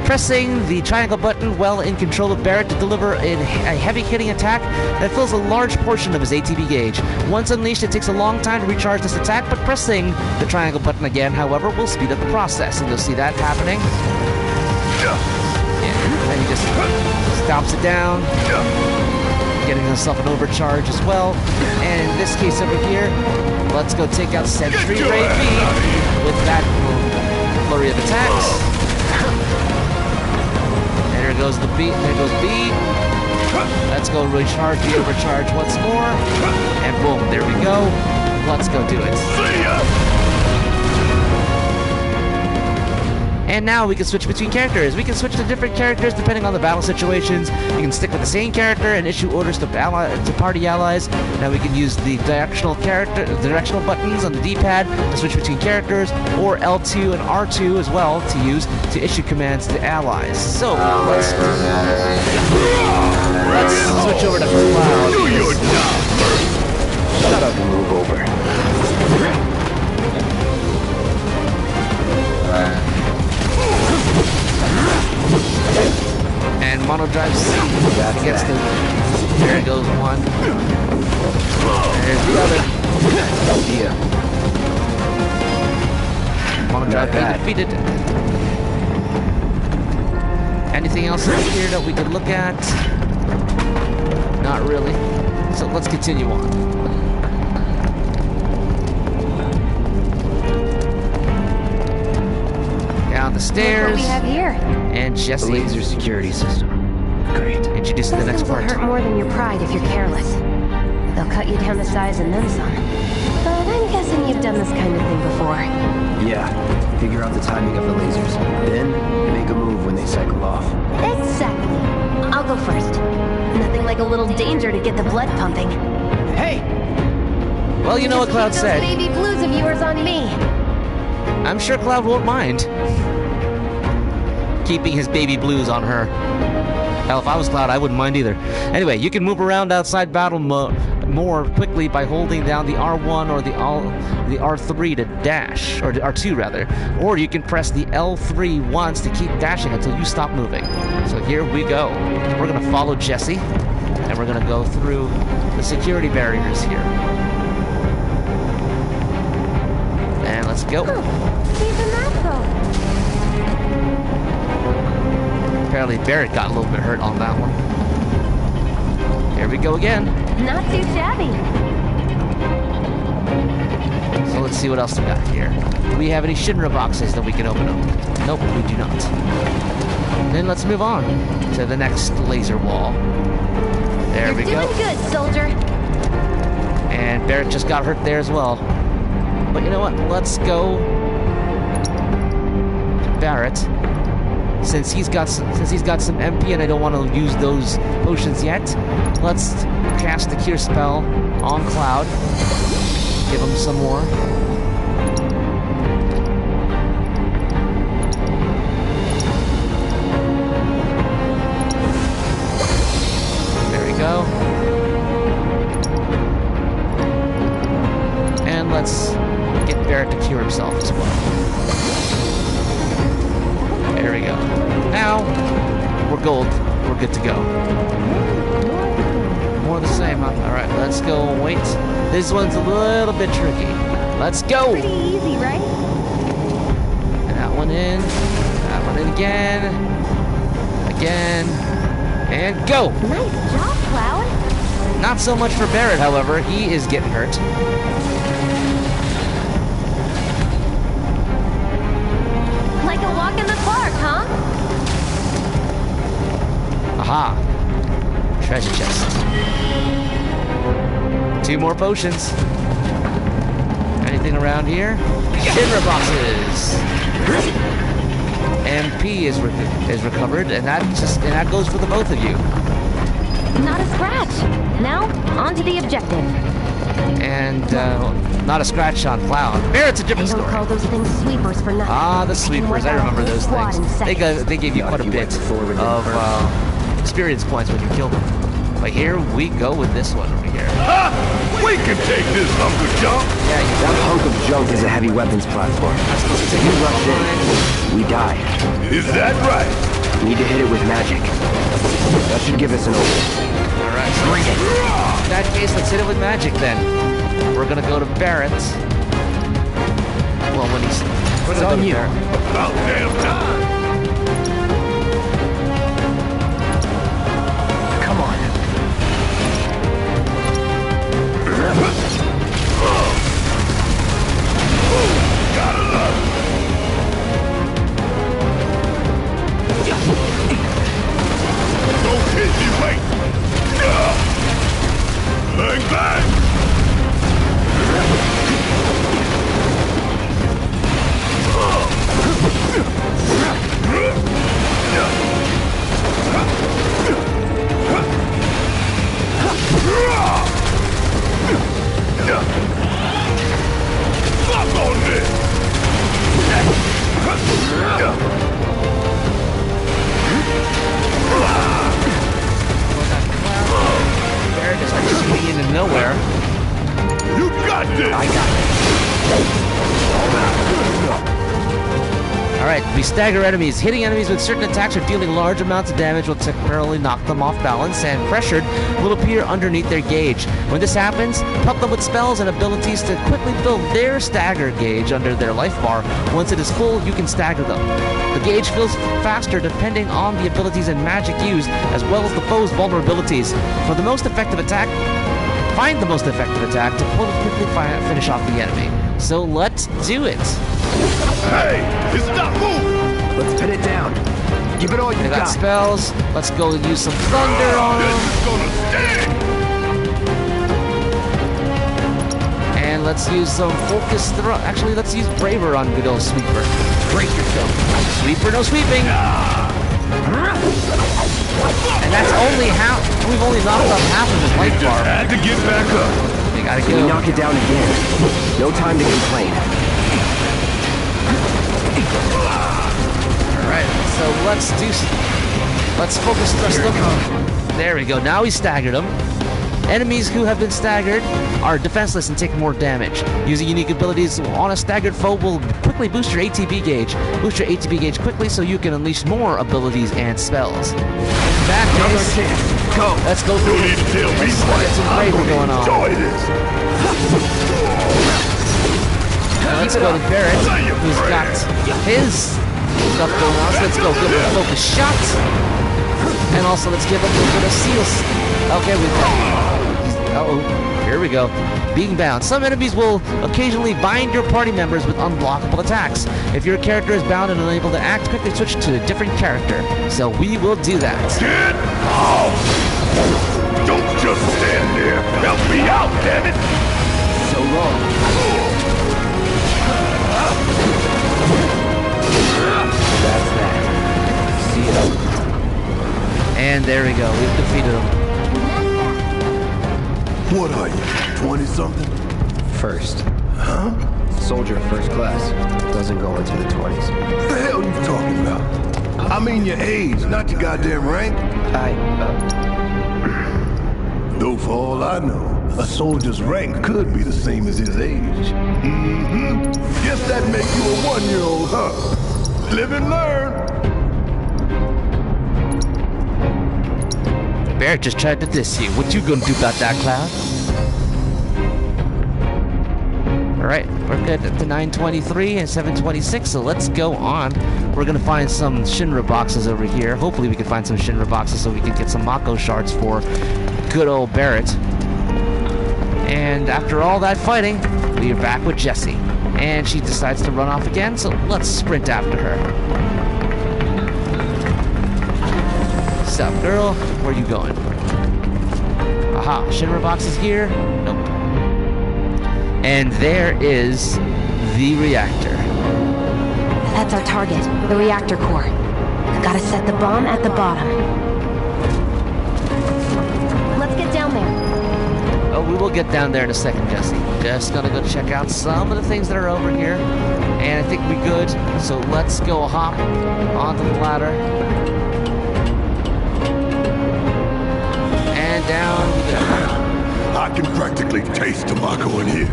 Speaker 1: Pressing the triangle button while in control of Barrett to deliver a heavy-hitting attack that fills a large portion of his ATB gauge. Once unleashed, it takes a long time to recharge this attack, but pressing the triangle button again, however, will speed up the process, and you'll see that happening. Yeah, and he just stomps it down, getting himself an overcharge as well. And in this case over here, let's go take out Sentry Ray B with that flurry of attacks. And there goes the B. There goes B. Let's go recharge the overcharge once more. And boom, there we go. Let's go do it.
Speaker 6: See ya!
Speaker 1: And now we can switch between characters. We can switch to different characters depending on the battle situations. You can stick with the same character and issue orders to party allies. Now we can use the directional buttons on the D-pad to switch between characters, or L2 and R2 as well to use to issue commands to allies. So let's switch over to Cloud.
Speaker 6: Do your job first.
Speaker 5: Shut up and move over.
Speaker 1: And Mono drives C against the... There goes one. There's the other.
Speaker 5: Yeah.
Speaker 1: Mono drive B defeated. Anything else over here that we can look at? Not really. So let's continue on. Down the stairs.
Speaker 4: Look what we have here.
Speaker 1: And
Speaker 5: The
Speaker 1: Jesse.
Speaker 5: laser security system. Great.
Speaker 1: Introducing the next
Speaker 4: Systems will
Speaker 1: part.
Speaker 4: hurt more than your pride if you're careless. They'll cut you down to size and then some. But I'm guessing you've done this kind of thing before.
Speaker 5: Yeah. Figure out the timing of the lasers. Then, make a move when they cycle off.
Speaker 4: Exactly. I'll go first. Nothing like a little danger to get the blood pumping.
Speaker 5: Hey!
Speaker 1: Well, you know what Cloud
Speaker 4: Just
Speaker 1: said.
Speaker 4: keep those baby blues of yours on me.
Speaker 1: I'm sure Cloud won't mind keeping his baby blues on her. Hell, if I was Cloud, I wouldn't mind either. Anyway, you can move around outside battle more quickly by holding down the R1 or the R3 to dash, or the R2 rather. Or you can press the L3 once to keep dashing until you stop moving. So here we go. We're gonna follow Jesse, and we're gonna go through the security barriers here. And let's go.
Speaker 4: Even that though.
Speaker 1: Apparently Barrett got a little bit hurt on that one. Here we go again.
Speaker 4: Not too shabby.
Speaker 1: So let's see what else we got here. Do we have any Shinra boxes that we can open up? Nope, we do not. Then let's move on to the next laser wall. There we go.
Speaker 4: You're doing good, soldier.
Speaker 1: And Barrett just got hurt there as well. But you know what? Let's go to Barrett. Since he's got some MP and I don't want to use those potions yet, let's cast the Cure spell on Cloud. Give him some more. There we go. And let's get Barrett to cure himself as well. There we go. Now, we're gold. We're good to go. More of the same, huh? Alright, let's go. Wait. This one's a little bit tricky. Let's go!
Speaker 8: Pretty easy, right?
Speaker 1: And that one in. That one in again. Again. And go!
Speaker 8: Nice job, Cloud.
Speaker 1: Not so much for Barrett, however. He is getting hurt.
Speaker 4: Like a walk in the park, huh?
Speaker 1: Aha. Treasure chest. 2 more potions. Anything around here? Shinra boxes. MP is recovered, and that goes for the both of you.
Speaker 8: Not a scratch. Now, on to the objective.
Speaker 1: And not a scratch on Cloud. Barrett's a different
Speaker 8: They don't
Speaker 1: story.
Speaker 8: call those things sweepers for nothing.
Speaker 1: Ah, the sweepers. I remember those
Speaker 8: Squad
Speaker 1: things.
Speaker 8: in seconds.
Speaker 1: They gave you quite a bit of experience points when you killed them. But here we go with this one over here.
Speaker 6: Ha! We can take this hunk of junk.
Speaker 1: Yeah, you
Speaker 5: That hunk of junk is a heavy weapons platform. If you rush in, we die.
Speaker 6: Is that right?
Speaker 5: Need to hit it with magic. That should give us an opening.
Speaker 1: Alright, so in that case, let's hit it with magic then. We're gonna go to Barrett. Well, when he's... We're gonna go to Barrett.
Speaker 6: About damn time.
Speaker 5: Come on.
Speaker 6: Gotta love it. Don't hit me, wait. Bang, bang. Fuck on this.
Speaker 1: Barrett just starts shooting into nowhere.
Speaker 6: You got this. I got
Speaker 1: Alright, we stagger enemies. Hitting enemies with certain attacks or dealing large amounts of damage will temporarily knock them off balance, and pressured will appear underneath their gauge. When this happens, help them with spells and abilities to quickly build their stagger gauge under their life bar. Once it is full, you can stagger them. The gauge fills faster depending on the abilities and magic used, as well as the foe's vulnerabilities. For the most effective attack, find the most effective attack to quickly finish off the enemy. So let's do it.
Speaker 6: Hey, it's not moving.
Speaker 5: Let's pin it down. Give it all you
Speaker 1: I got
Speaker 5: got.
Speaker 1: spells. Let's go use some thunder on
Speaker 6: This
Speaker 1: him.
Speaker 6: is gonna sting.
Speaker 1: And let's use some focus throw. Actually, let's use braver on good old Sweeper. Break yourself. Sweeper, no sweeping. And that's only half. We've only knocked off half of his life
Speaker 6: Just
Speaker 1: bar.
Speaker 6: had to get back up.
Speaker 1: You gotta
Speaker 5: We
Speaker 1: go.
Speaker 5: knock it down again. No time to complain.
Speaker 1: Alright, so let's focus thrust them. There we go. Now we staggered them. Enemies who have been staggered are defenseless and take more damage. Using unique abilities on a staggered foe will quickly boost your ATB gauge. Boost your ATB gauge quickly so you can unleash more abilities and spells. In that case,
Speaker 5: Go.
Speaker 1: let's go
Speaker 6: You
Speaker 1: through
Speaker 6: need to tell me
Speaker 1: Let's
Speaker 6: what.
Speaker 1: get some
Speaker 6: I'm
Speaker 1: bravery
Speaker 6: gonna
Speaker 1: going on.
Speaker 6: enjoy this.
Speaker 1: Let's go to Barrett, who's got his stuff going on. So let's go give him a focus shot. And also let's give him a little bit of seals. Okay, uh-oh, here we go. Being bound. Some enemies will occasionally bind your party members with unblockable attacks. If your character is bound and unable to act, quickly switch to a different character. So we will do that.
Speaker 6: Get off! Don't just stand there. Help me out, damn it!
Speaker 5: So long. That's that. See ya.
Speaker 1: And there we go. We've defeated him.
Speaker 6: What are you, 20-something?
Speaker 5: First. Huh? Soldier first class. Doesn't go into the 20s.
Speaker 6: What the hell you talking about? I mean your age, not your goddamn rank. Though for all I know, a soldier's rank could be the same as his age. Mm-hmm. Guess that makes you a 1-year-old, huh? Live and learn.
Speaker 1: Barrett just tried to diss you. What you gonna do about that, Cloud? Alright, we're good to 923 and 726, so let's go on. We're gonna find some Shinra boxes over here. Hopefully we can find some Shinra boxes so we can get some Mako shards for good old Barrett. And after all that fighting, we are back with Jessie. And she decides to run off again, so let's sprint after her. Sup, girl? Where are you going? Aha, Shinra box is here? Nope. And there is the reactor.
Speaker 4: That's our target, the reactor core. Gotta set the bomb at the bottom.
Speaker 8: Let's get down there.
Speaker 1: Oh, we will get down there in a second, Jessie. Just gonna go check out some of the things that are over here. And I think we're good, so let's go hop onto the ladder. And down we go.
Speaker 6: I can practically taste tobacco in here.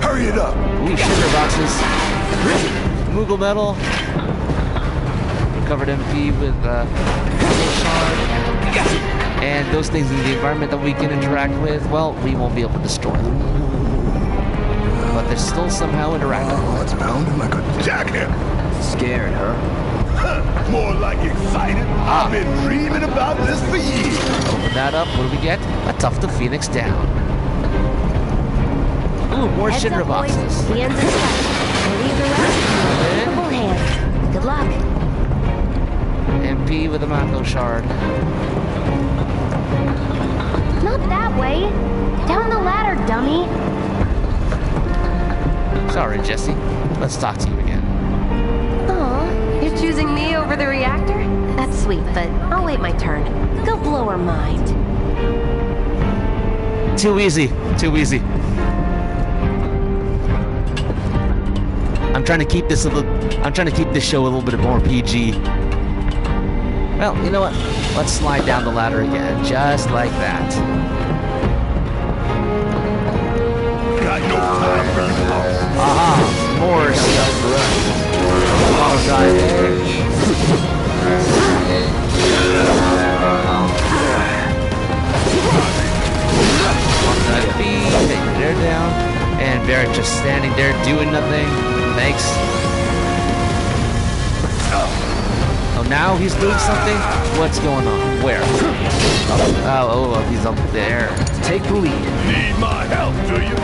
Speaker 6: Hurry it up.
Speaker 1: Ooh, Shinra boxes. Moogle metal. Recovered MP with shard. And those things in the environment that we can interact with, well, we won't be able to destroy them. But they're still somehow interactive.
Speaker 6: Oh, it's pounding like a jackhammer.
Speaker 5: Scared, huh?
Speaker 6: More like excited. I've been dreaming about this for years.
Speaker 1: Open that up. What do we get? A Tuft of Phoenix down. Ooh, more
Speaker 8: Heads
Speaker 1: Shinra
Speaker 8: up, boys.
Speaker 1: boxes.
Speaker 8: The end's in sight. We'll leave the rest in your capable hands. Good luck.
Speaker 1: MP with a Mako shard.
Speaker 8: Not that way. Down the ladder, dummy.
Speaker 1: Sorry, Jessie. Let's talk to you again.
Speaker 4: Aw, you're choosing me over the reactor? That's sweet, but I'll wait my turn. Go blow her mind.
Speaker 1: Too easy. Too easy. I'm trying to keep this show a little bit more PG. Well, you know what? Let's slide down the ladder again, just like that.
Speaker 6: Got no time for you, boss.
Speaker 1: Aha, more stuff. Oh, God. They're down. And Barrett just standing there doing nothing. Thanks. Oh, now he's doing something? What's going on? Where? Oh, he's up there.
Speaker 5: Take the lead.
Speaker 6: Need my help, do you?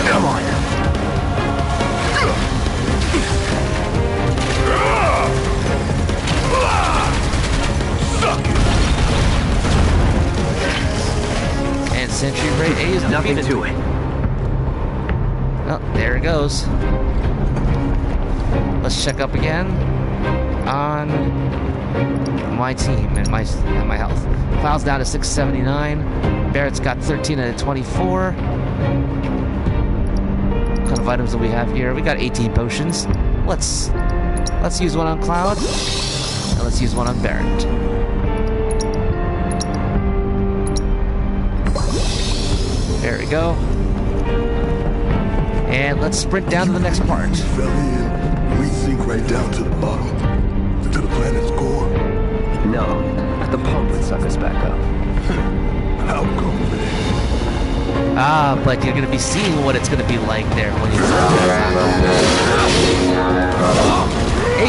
Speaker 5: Come on.
Speaker 6: Suck it.
Speaker 1: And Sentry Ray A is
Speaker 5: Nothing
Speaker 1: defeated.
Speaker 5: to it.
Speaker 1: Oh, there it goes. Let's check up again on my team and my health. Cloud's down to 679. Barrett's got 13 out of 24. What kind of items do we have here? We got 18 potions. Let's use one on Cloud, and let's use one on Barrett. There we go. And let's sprint down to the next part.
Speaker 6: We fell in. We sink right down to the bottom. To the planet's core.
Speaker 5: No, the pump would suck us back up.
Speaker 6: How come it?
Speaker 1: Ah, but you're gonna be seeing what it's gonna be like there when you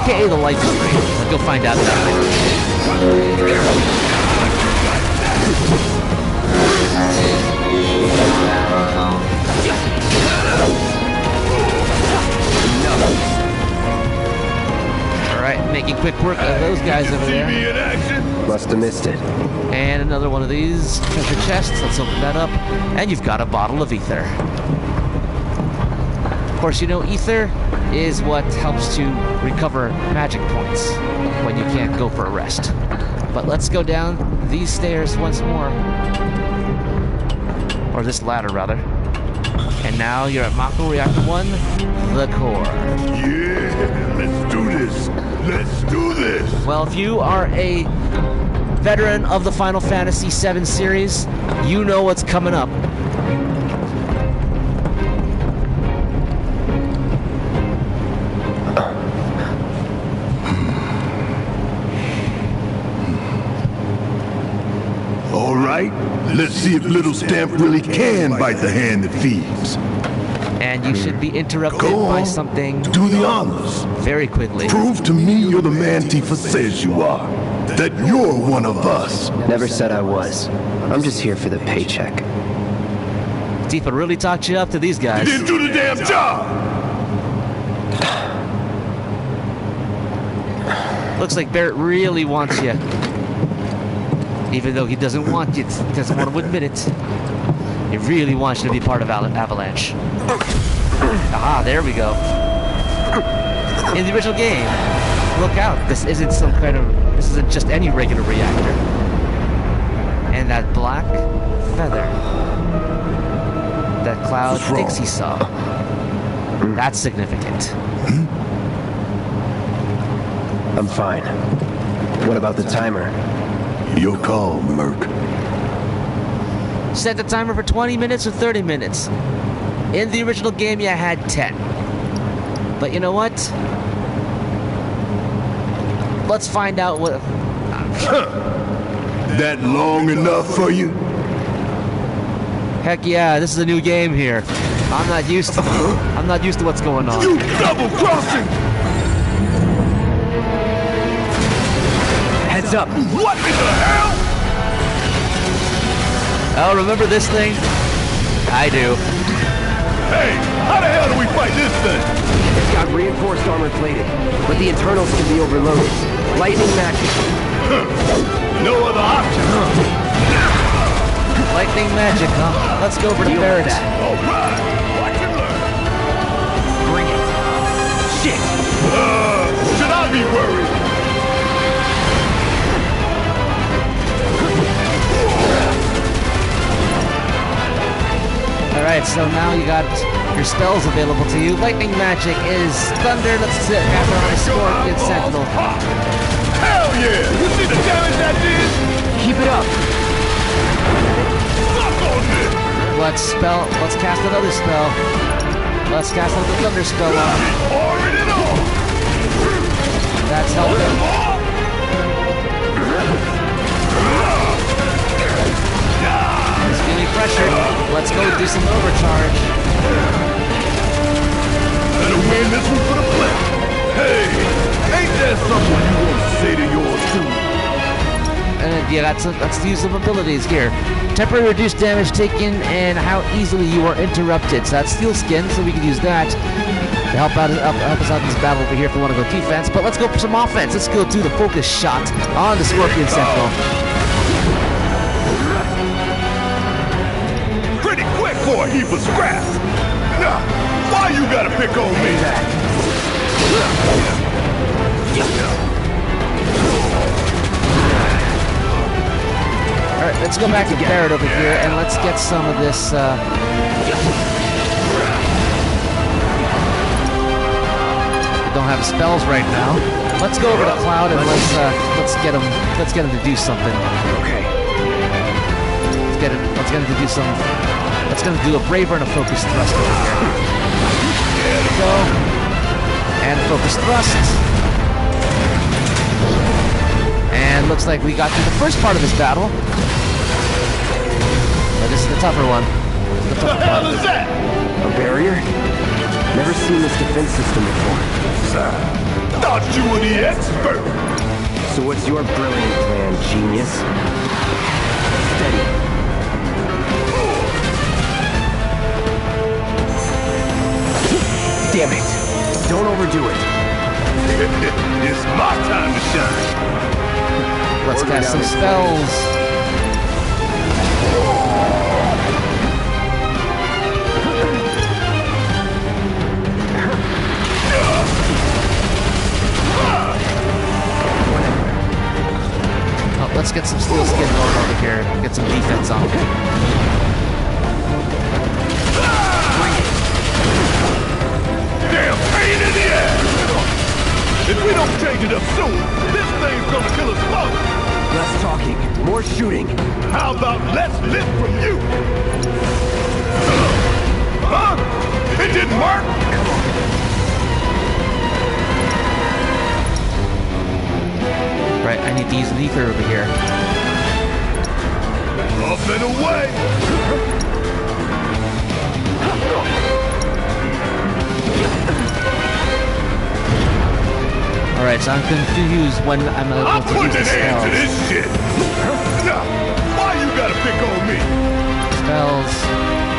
Speaker 1: AKA the life stream. Let's go find out about it. Alright, making quick work of those guys over
Speaker 6: See
Speaker 1: there.
Speaker 6: me in action?
Speaker 5: Must have missed it.
Speaker 1: And another one of these treasure chests. Let's open that up. And you've got a bottle of ether. Of course, you know ether is what helps to recover magic points when you can't go for a rest. But let's go down these stairs once more. Or this ladder, rather. And now you're at Mako Reactor 1, the core.
Speaker 6: Yeah, let's do this. Let's do this.
Speaker 1: Well, if you are a veteran of the Final Fantasy VII series, you know what's coming up.
Speaker 6: right, let's see if little Stamp really can bite the hand that feeds.
Speaker 1: And you should be interrupted
Speaker 6: Go
Speaker 1: by
Speaker 6: on.
Speaker 1: something
Speaker 6: Do the honors.
Speaker 1: very quickly.
Speaker 6: Prove to me you're the man Tifa says you are. That you're one of us.
Speaker 5: Never said I was. I'm just here for the paycheck.
Speaker 1: Tifa really talked you up to these guys.
Speaker 6: You didn't do the damn job!
Speaker 1: Looks like Barrett really wants you. Even though he doesn't want you, doesn't want to admit it. He really wants you to be part of Avalanche. Ah, there we go. In the original game, look out, this isn't just any regular reactor. And that black feather that Cloud thinks he saw, that's significant.
Speaker 5: I'm fine. What about the timer?
Speaker 6: Your call, Merc.
Speaker 1: Set the timer for 20 minutes or 30 minutes. In the original game, you had 10. But you know what? Let's find out what...
Speaker 6: That long enough for you?
Speaker 1: Heck yeah, this is a new game here. I'm not used to what's going on.
Speaker 6: You double-crossing!
Speaker 5: Heads up!
Speaker 6: What in the hell?
Speaker 1: Oh, remember this thing? I do.
Speaker 6: Hey, how the hell do we fight this thing?
Speaker 5: It's got reinforced armor plated, but the internals can be overloaded. Lightning magic.
Speaker 6: No other option, huh?
Speaker 1: Lightning magic, huh? Let's go over to Barrett.
Speaker 6: All right, watch and learn.
Speaker 5: Bring it. Shit!
Speaker 6: Should I be worried?
Speaker 1: Alright, so now you got your spells available to you. Lightning magic is thunder. Let's sit after on a Scorpion Sentinel.
Speaker 6: Hell yeah! You see the damage that did?
Speaker 5: Keep it up!
Speaker 6: Fuck on this!
Speaker 1: Let's cast another spell. Let's cast another thunder spell on.
Speaker 6: Pouring it on!
Speaker 1: That's helping. He's feeling pressured. Let's go do some overcharge.
Speaker 6: Better win this one for the play. Hey, ain't there someone you want to say to yours too?
Speaker 1: Yeah, let's use some abilities here. Temporary reduced damage taken and how easily you are interrupted. So that's Steel Skin, so we can use that to help us out in this battle over here if we want to go defense. But let's go for some offense. Let's go do the focus shot on the Scorpion Sentinel.
Speaker 6: Pretty quick for a heap of scrap. Nah, why you gotta pick on me?
Speaker 1: Alright, let's go back to Barrett over here and let's get some of this we don't have spells right now. Let's go over to Cloud and let's get him to do something.
Speaker 5: Okay.
Speaker 1: Let's get him to do some. Let's get him to do a braver and a focus thrust over here. There we go. And a focus thrust. And looks like we got through the first part of this battle. But this is the tougher one.
Speaker 6: What the hell is that?
Speaker 5: A barrier? Never seen this defense system before.
Speaker 6: Thought you were the expert.
Speaker 5: So what's your brilliant plan, genius? Steady. Damn it! Don't overdo it.
Speaker 6: It's my time to shine.
Speaker 1: Let's cast some spells. Oh, let's get some Steel Skin going over here. Get some defense on.
Speaker 6: Damn pain in the ass! If we don't change it up soon, this thing's gonna kill us both!
Speaker 5: Less talking, more shooting.
Speaker 6: How about less lit from you? Huh? It didn't work?
Speaker 1: Right, I need to use an ether over here.
Speaker 6: Up and away!
Speaker 1: Alright, so I'm confused when I'm able to use the spells.
Speaker 6: To this shit! Now, why you gotta pick on me?
Speaker 1: Spells,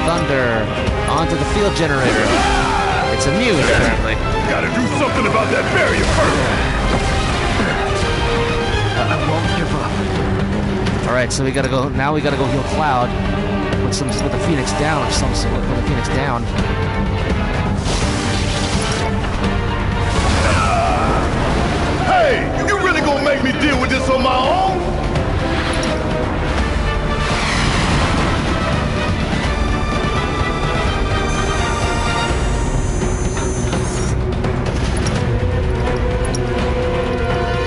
Speaker 1: thunder, onto the field generator. It's immune, apparently.
Speaker 6: Gotta do something about that barrier first!
Speaker 5: I won't give up.
Speaker 1: Alright, so we gotta go, now we gotta go heal Cloud with the Phoenix down or some sort, with the Phoenix down.
Speaker 6: Hey, you really gonna make me deal with this on my own?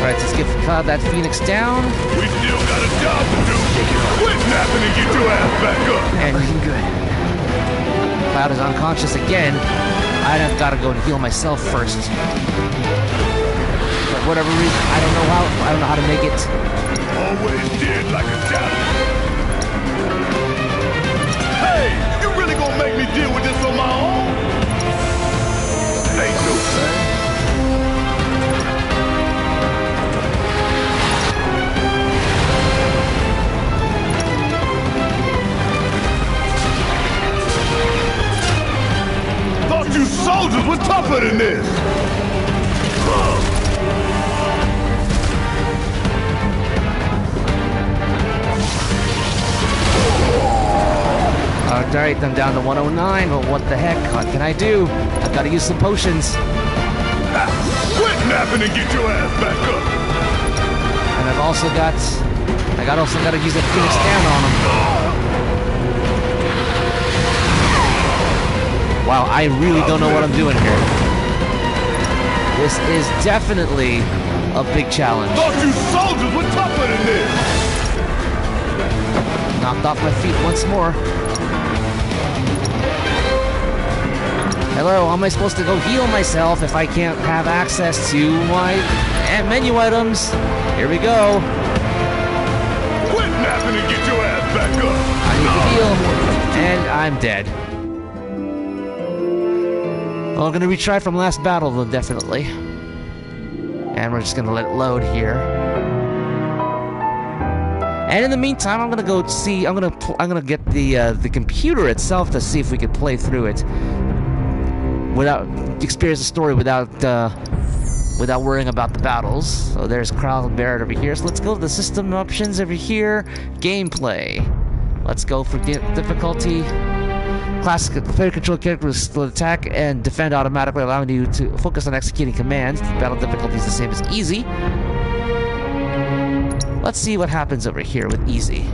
Speaker 1: Alright, let's give Cloud that Phoenix down.
Speaker 6: We still got a job to do. Quit napping and get your ass back up.
Speaker 1: And
Speaker 5: Good.
Speaker 1: Cloud is unconscious again. I've got to go and heal myself first. For whatever reason, I don't know how to make it.
Speaker 6: Always did like a challenge. Hey, you really gonna make me deal with this on my own? Ain't no thing. Thought you soldiers were tougher than this.
Speaker 1: Alright, I'm down to 109. Well, what the heck? What can I do? I've got to use some potions.
Speaker 6: Quit napping and get your ass back up.
Speaker 1: And I've also got... I also got to use a Phoenix down on him. Wow, I really don't know what I'm doing here. This is definitely a big challenge.
Speaker 6: Thought you soldiers were tougher than this.
Speaker 1: Knocked off my feet once more. Hello, how am I supposed to go heal myself if I can't have access to my menu items? Here we go.
Speaker 6: Quit napping and get your ass back up.
Speaker 1: I need to heal, and I'm dead. Well, I'm gonna retry from last battle, though, definitely. And we're just gonna let it load here. And in the meantime, I'm gonna go see. I'm gonna get the computer itself to see if we can play through it without experience the story without worrying about the battles. So there's Crowd Barrett over here. So let's go to the system options over here. Gameplay. Let's go for difficulty. Classic player control characters will attack and defend automatically, allowing you to focus on executing commands. The battle difficulty is the same as easy. Let's see what happens over here with easy.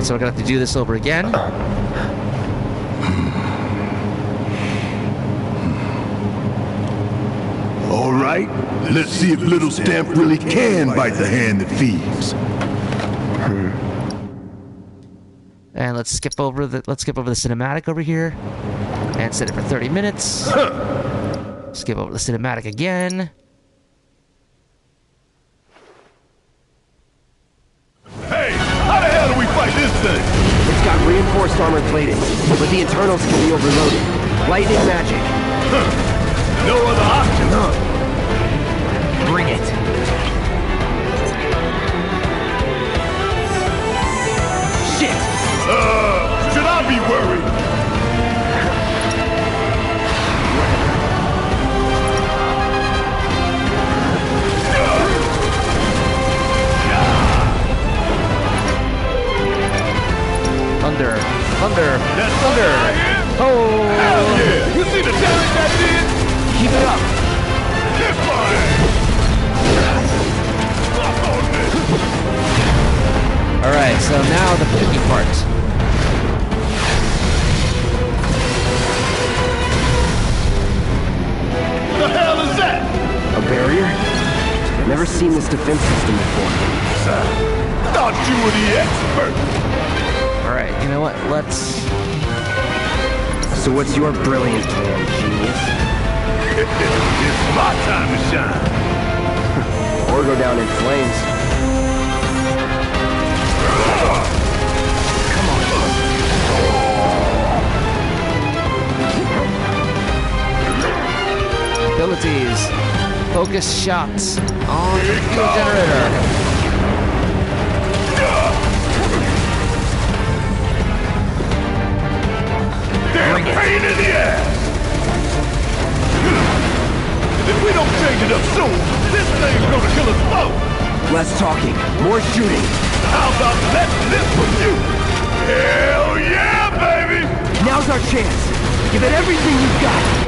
Speaker 1: So we're gonna have to do this over again.
Speaker 6: All right, let's see if Little Stamp really can bite the hand that feeds.
Speaker 1: And let's skip over the cinematic over here and set it for 30 minutes. Skip over the cinematic again.
Speaker 6: Hey, how the hell do we fight this thing?
Speaker 5: It's got reinforced armor plating, but the internals can be overloaded. Lightning magic.
Speaker 6: No other option, huh?
Speaker 5: Bring it. Shit!
Speaker 6: Should I be worried?
Speaker 1: Thunder, thunder,
Speaker 6: That's
Speaker 1: thunder.
Speaker 6: Oh! Hell
Speaker 1: Oh!
Speaker 6: yeah! You see the damage I did?
Speaker 5: Keep it up.
Speaker 6: Kiss my ass! Fuck on this!
Speaker 1: Alright, so now the tricky part.
Speaker 6: The hell is that?
Speaker 5: A barrier? Never seen this defense system before.
Speaker 6: Thought you were the expert.
Speaker 1: Alright, you know what? Let's
Speaker 5: So what's your brilliant plan, genius?
Speaker 7: It's my time to shine.
Speaker 5: Or go down in flames.
Speaker 1: Abilities. Focus shots on the fuel generator.
Speaker 7: Damn pain in the ass! If we don't change it up soon, this thing's gonna kill us both!
Speaker 5: Less talking, more shooting.
Speaker 7: How about less this from you? Hell yeah, baby!
Speaker 5: Now's our chance. Give it everything you've got.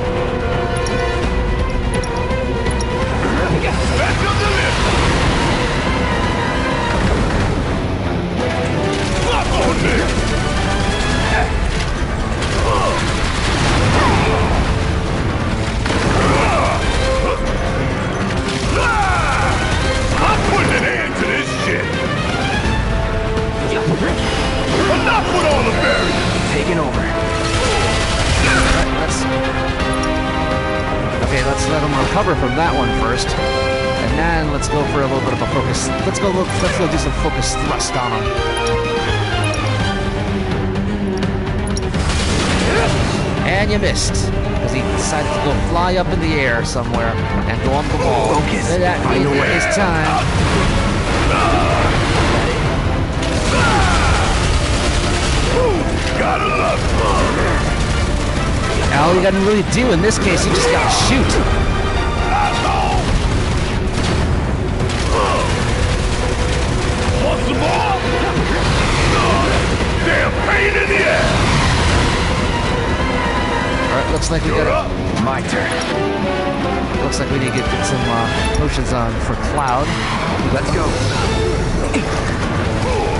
Speaker 7: Back up the list! Fuck on this! I'm putting an end to this shit! Enough with all the barriers!
Speaker 5: Taking over.
Speaker 1: Let's let him recover from that one first. And then let's go for a little bit of a focus. Let's go do some focus thrust on him. And you missed. Because he decided to go fly up in the air somewhere and go on the wall.
Speaker 5: Focus.
Speaker 1: That means it's time.
Speaker 7: Gotta love it.
Speaker 1: All you gotta really do in this case, you just gotta shoot.
Speaker 7: Want some more? Damn pain in the ass!
Speaker 1: Alright, looks like we got
Speaker 5: My turn.
Speaker 1: Looks like we need to get some potions on for Cloud.
Speaker 5: Let's go.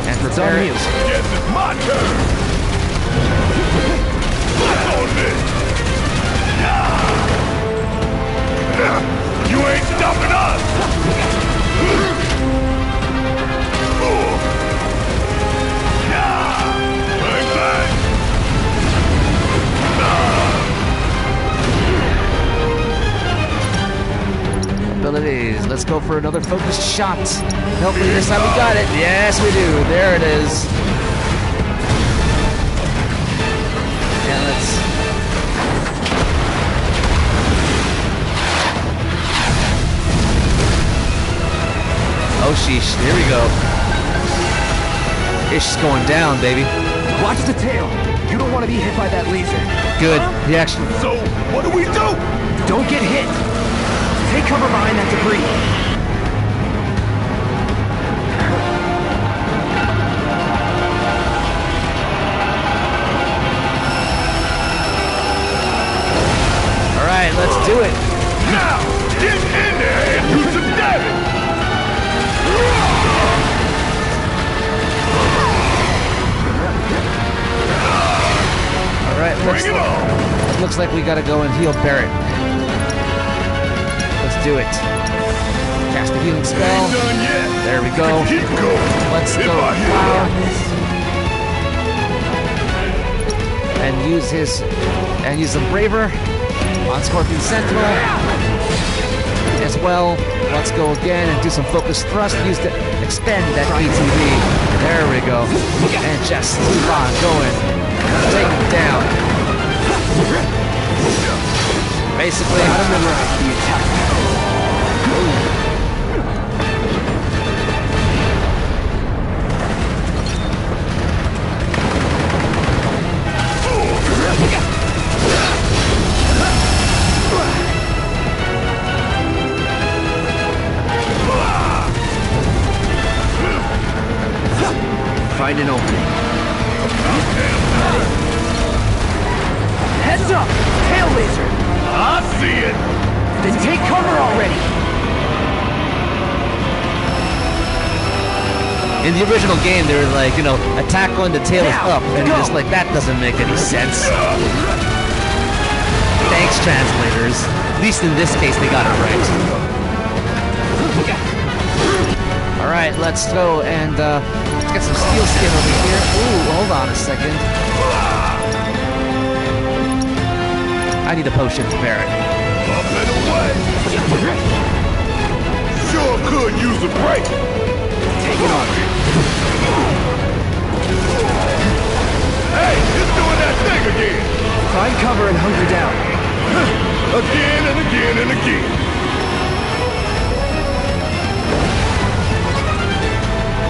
Speaker 1: And for
Speaker 5: It's on you.
Speaker 7: Guess it's my turn! What's on this? You ain't stopping us! Bang, bang!
Speaker 1: Abilities. Let's go for another focused shot. Hopefully this time we got it. Yes, we do. There it is. And let's... Oh, sheesh. Here we go. It's just going down, baby.
Speaker 5: Watch the tail. You don't want to be hit by that laser.
Speaker 1: Good. He actually...
Speaker 7: So, what do we do?
Speaker 5: Don't get hit. Take cover behind that debris.
Speaker 1: All right, let's do it.
Speaker 7: Now, get in there and do some damage!
Speaker 1: All right,
Speaker 7: Bring it on!
Speaker 1: it looks like we gotta go and heal Barrett. Let's do it. Cast the healing spell.
Speaker 7: Ain't done yet.
Speaker 1: There we go.
Speaker 7: Keep going.
Speaker 1: Let's
Speaker 7: If
Speaker 1: go.
Speaker 7: I hear
Speaker 1: Cloud.
Speaker 7: that.
Speaker 1: And use some braver on Scorpion Sentinel as well. Let's go again and do some focus thrust. Use to expend that ATV. There we go. And just keep on going. Take him down. Basically,
Speaker 5: The attack. Find an opening. Heads up! Tail laser!
Speaker 7: I see it!
Speaker 5: Then take cover already!
Speaker 1: in the original game, they were like, you know, attack when the tail is up, and you're just like, that doesn't make any sense. Thanks, translators. At least in this case, they got it right. Alright, let's go and let's get some steel skin over here. Ooh, hold on a second. I need a potion to bear it.
Speaker 6: Up and away! Sure could use a break!
Speaker 5: Take it on.
Speaker 6: Hey, it's doing that thing again!
Speaker 5: Find cover and hunker down.
Speaker 6: Again and again and again.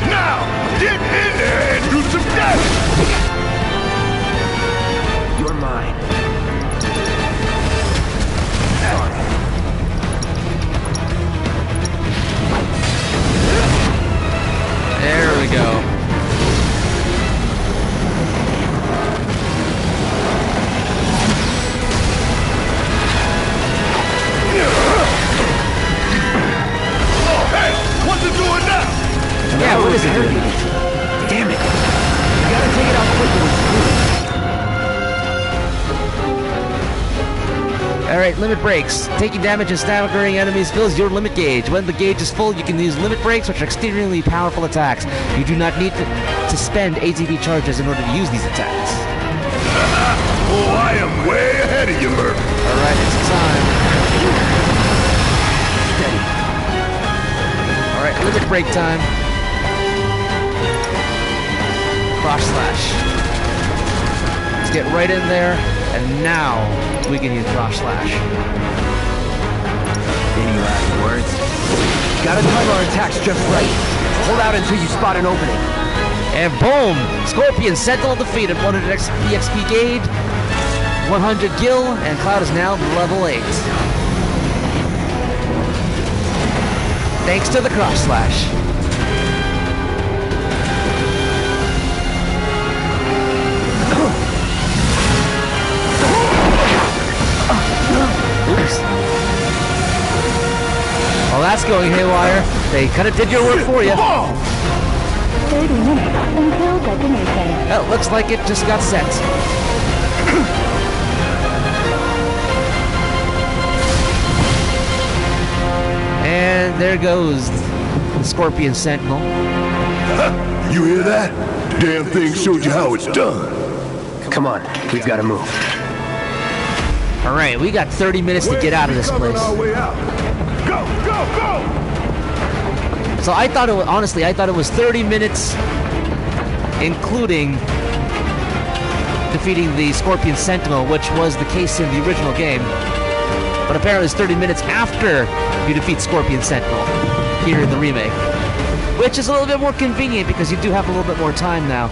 Speaker 6: Now, get in there and do some damage!
Speaker 5: You're mine.
Speaker 1: There we go.
Speaker 6: Oh, hey! What's it doing now?
Speaker 1: Yeah, what is it doing?
Speaker 5: Damn it. You gotta take it out quickly.
Speaker 1: Alright, limit breaks. Taking damage and staggering enemies fills your limit gauge. When the gauge is full, you can use limit breaks, which are extremely powerful attacks. You do not need to spend ATB charges in order to use these attacks.
Speaker 6: Oh, I am way ahead of you, Murph.
Speaker 1: Alright, it's time.
Speaker 5: Steady.
Speaker 1: Alright, limit break time. Cross slash. Let's get right in there, and now we can use cross slash.
Speaker 5: Any last words? Gotta time our attacks just right. Hold out until you spot an opening.
Speaker 1: And boom! Scorpion Sentinel defeated. 100 EXP gauge, 100 gil, and Cloud is now level 8. Thanks to the cross slash. Oops. Well, that's going haywire. They kind of did your work for you.
Speaker 8: 30 minutes until destination.
Speaker 1: Well, looks like it just got set. And there goes the Scorpion Sentinel.
Speaker 6: You hear that? Damn thing showed you how it's done.
Speaker 5: Come on, we've gotta move.
Speaker 1: All right, we got 30 minutes to get out of this place.
Speaker 6: Our way out. Go, go, go!
Speaker 1: So I thought it was, honestly, I thought it was 30 minutes, including defeating the Scorpion Sentinel, which was the case in the original game. But apparently it's 30 minutes after you defeat Scorpion Sentinel here in the remake. Which is a little bit more convenient because you do have a little bit more time now.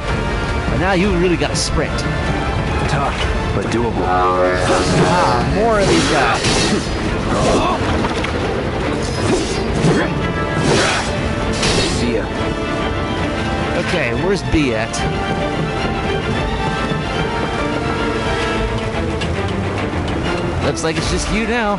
Speaker 1: But now you really got to sprint.
Speaker 5: Tough, but doable.
Speaker 1: Ah, more of these guys.
Speaker 5: See ya.
Speaker 1: Okay, where's B at? Looks like it's just you now.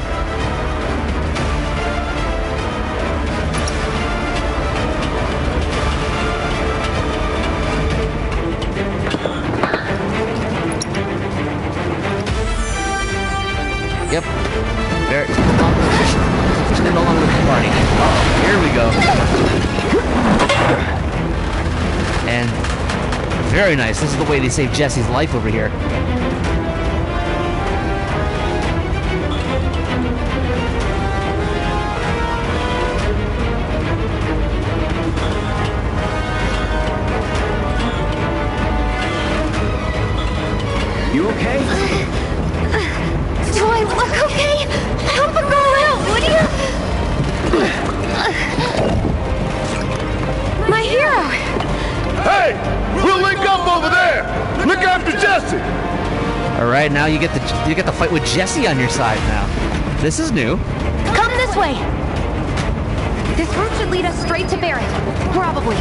Speaker 1: Yep. Barrett's no longer with the party. Oh, here we go. And very nice. This is the way they saved Jesse's life over here.
Speaker 5: You okay?
Speaker 8: Do I look okay? Help a girl out, would you? My hero!
Speaker 6: Hey! We'll link up over there! Look after Jesse!
Speaker 1: Alright, now you get the fight with Jesse on your side now. This is new.
Speaker 8: Come this way! This route should lead us straight to Barrett. Probably.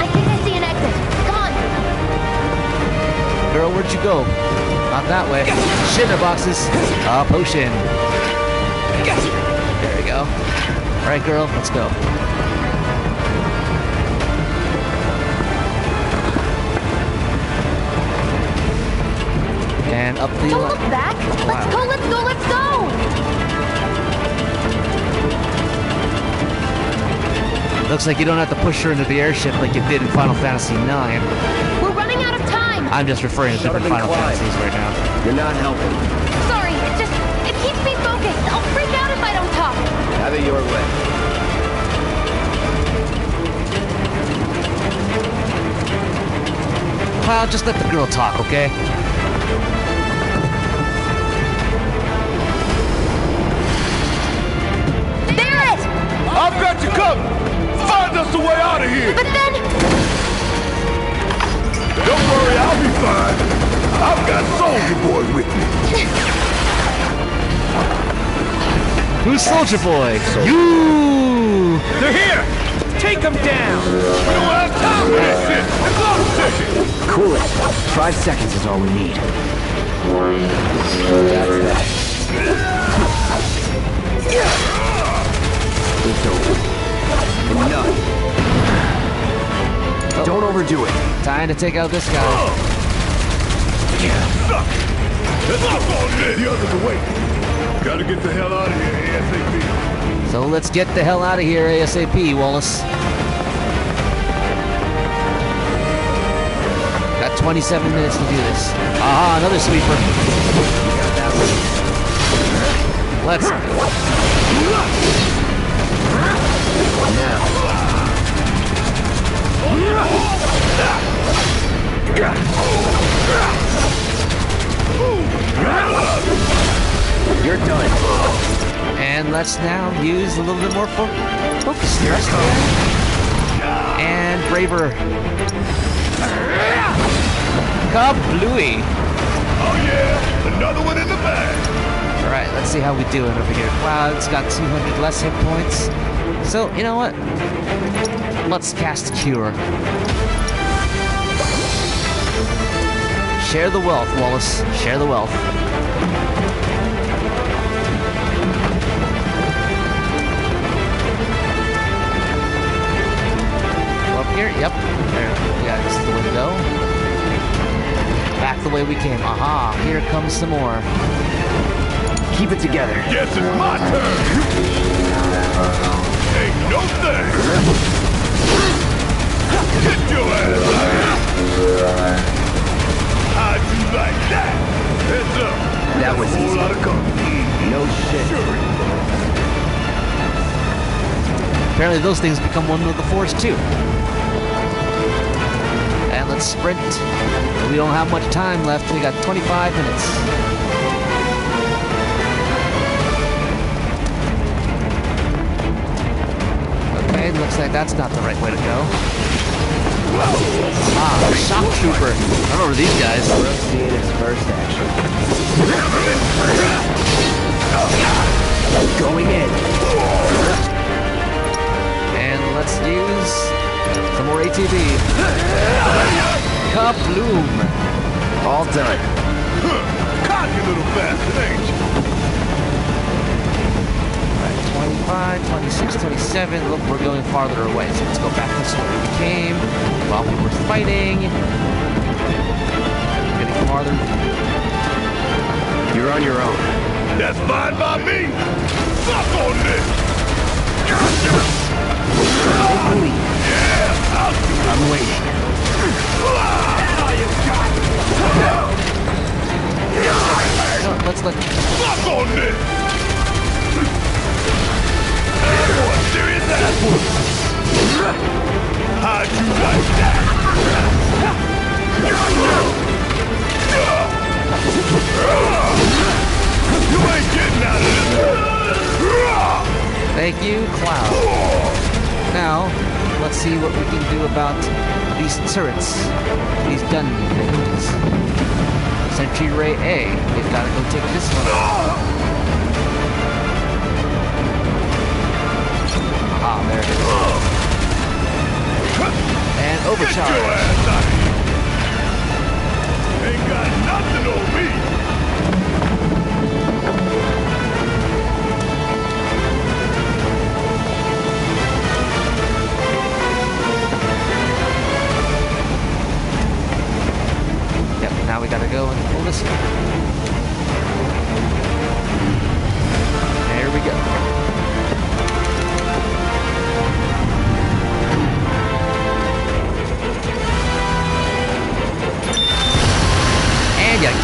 Speaker 8: I think I see an exit. Come on!
Speaker 1: Girl, where'd you go? Not that way. Shitter boxes. Potion. There we go. Alright, girl, let's go. And up the...
Speaker 8: Don't look back! Let's go, let's go, let's go!
Speaker 1: Looks like you don't have to push her into the airship like you did in Final Fantasy IX.
Speaker 8: We're running out of time!
Speaker 1: I'm just referring to different Final Fantasies right now.
Speaker 5: You're not helping.
Speaker 8: Sorry, it keeps me focused. I'll freak out if I don't talk.
Speaker 5: Have it your way.
Speaker 1: Cloud, just let the girl talk, okay?
Speaker 8: Barret!
Speaker 6: I've got you covered! Find us a way out of here!
Speaker 8: But then...
Speaker 6: Don't worry, I'll be fine. I've got Soldier Boy with me.
Speaker 1: Who's Soldier Boy? You!
Speaker 2: They're here! Take them down!
Speaker 6: We don't have time for this shit! It's on ticket!
Speaker 5: Cool it. 5 seconds is all we need. That's that. It's over. Enough. Don't overdo it.
Speaker 1: Time to take out this guy.
Speaker 6: Let's go on there! The others are waiting. Gotta get the hell out of here ASAP.
Speaker 1: So let's get the hell out of here ASAP, Wallace. Got 27 minutes to do this. Aha, another sweeper. Let's go.
Speaker 5: You're done.
Speaker 1: And let's now use a little bit more focus thrust. And braver. Kablooey.
Speaker 6: Oh yeah, another one in the bag.
Speaker 1: Alright, let's see how we doing over here. Cloud's got 200 less hit points. So, you know what? Let's cast Cure. Share the wealth, Wallace. Share the wealth. Up here? Yep. There. Yeah, this is the way to go. Back the way we came. Aha, here comes some more.
Speaker 5: Keep it together.
Speaker 6: Guess it's my turn. Ain't no thing. Get your ass out. How'd you like that? Heads up.
Speaker 5: That was
Speaker 6: a whole
Speaker 5: easy.
Speaker 6: lot of cover.
Speaker 5: No shit.
Speaker 1: Apparently those things become one with the Force too. And let's sprint. We don't have much time left. We got 25 minutes. Okay, looks like that's not the right way to go. Ah, Shock Trooper. I remember these guys.
Speaker 5: Seeing its first action. Going in.
Speaker 1: And let's use some more ATB. Kabloom.
Speaker 5: All done.
Speaker 6: Cocky little bastard, ain't you?
Speaker 1: Alright, 25, 26, 27. Look, we're going farther away. So let's go back this way we came while we were fighting. Getting farther.
Speaker 5: You're on your own.
Speaker 6: That's fine by me. Fuck on this. Yeah,
Speaker 5: I'm waiting.
Speaker 1: Let's let.
Speaker 6: fuck on this. Boy, serious ass one. How'd you like that? You ain't getting out of this.
Speaker 1: Thank you, Cloud. Now, let's see what we can do about these turrets. These gun things. Sentry Ray A. We've got to go take this one. Ah, there it is. And
Speaker 6: Get your
Speaker 1: overcharge.
Speaker 6: ass out of here. Ain't got nothing on me.
Speaker 1: Yep, now we gotta go and pull this one. There we go.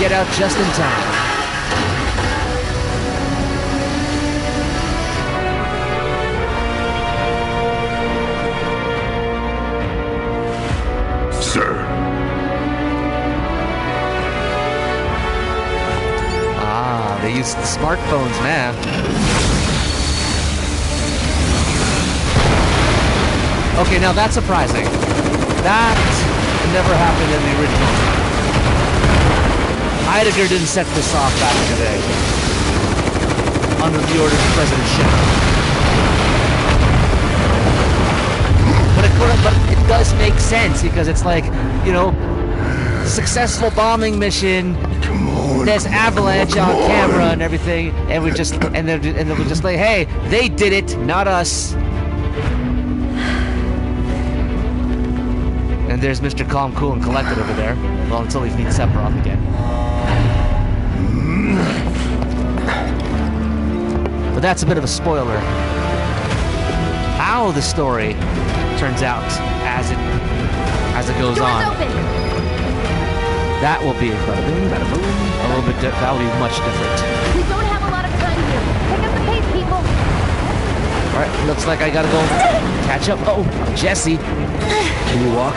Speaker 1: get out just in time.
Speaker 7: Sir.
Speaker 1: Ah, they use smartphones now. Okay, now that's surprising. That never happened in the original. Heidegger didn't set this off back in the day. Under the orders of President Schindler. But it does make sense because it's like, you know, successful bombing mission. There's avalanche on camera and everything, and we just and they're just like, hey, they did it, not us. And there's Mr. Calm, Cool, and Collected over there. Well, until he meets Sephiroth again. But that's a bit of a spoiler. How the story turns out as it goes
Speaker 8: Doors
Speaker 1: on.
Speaker 8: open.
Speaker 1: That will be incredible. A little bit. That will be much different.
Speaker 8: We don't have a lot of time here. Pick up the pace, people.
Speaker 1: All right. Looks like I gotta go catch up. Oh, Jesse.
Speaker 5: Can you walk?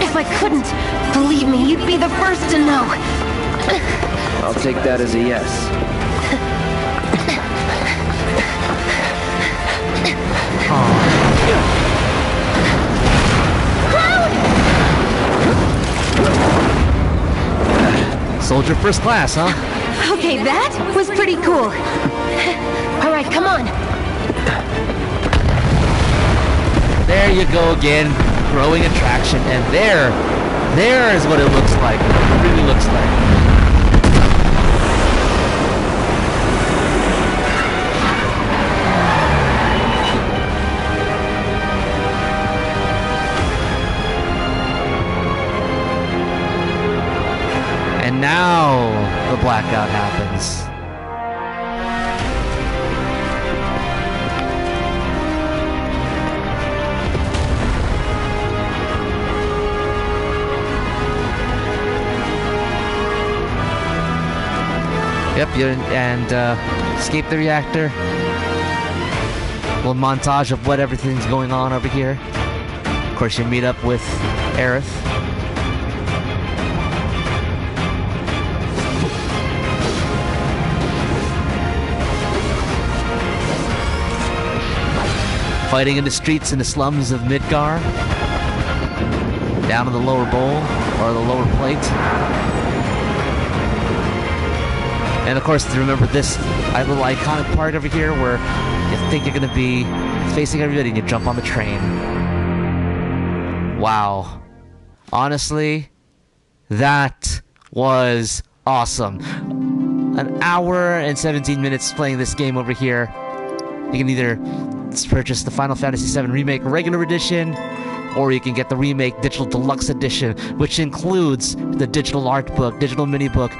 Speaker 4: If I couldn't, believe me, you'd be the first to know.
Speaker 5: I'll take that as a yes.
Speaker 1: Soldier first class, huh?
Speaker 4: Okay, that was pretty cool. All right, come on.
Speaker 1: There you go again, growing attraction, and there is what it looks like. It really looks like. And now the blackout happens. Yep, and escape the reactor. Little montage of what everything's going on over here. Of course, you meet up with Aerith. Fighting in the streets in the slums of Midgar. Down in the lower bowl, or the lower plate. And of course, remember this little iconic part over here where you think you're going to be facing everybody and you jump on the train. Wow. Honestly, that was awesome. An hour and 17 minutes playing this game over here. You can either purchase the Final Fantasy VII Remake Regular Edition, or you can get the Remake Digital Deluxe Edition, which includes the digital art book, digital mini book,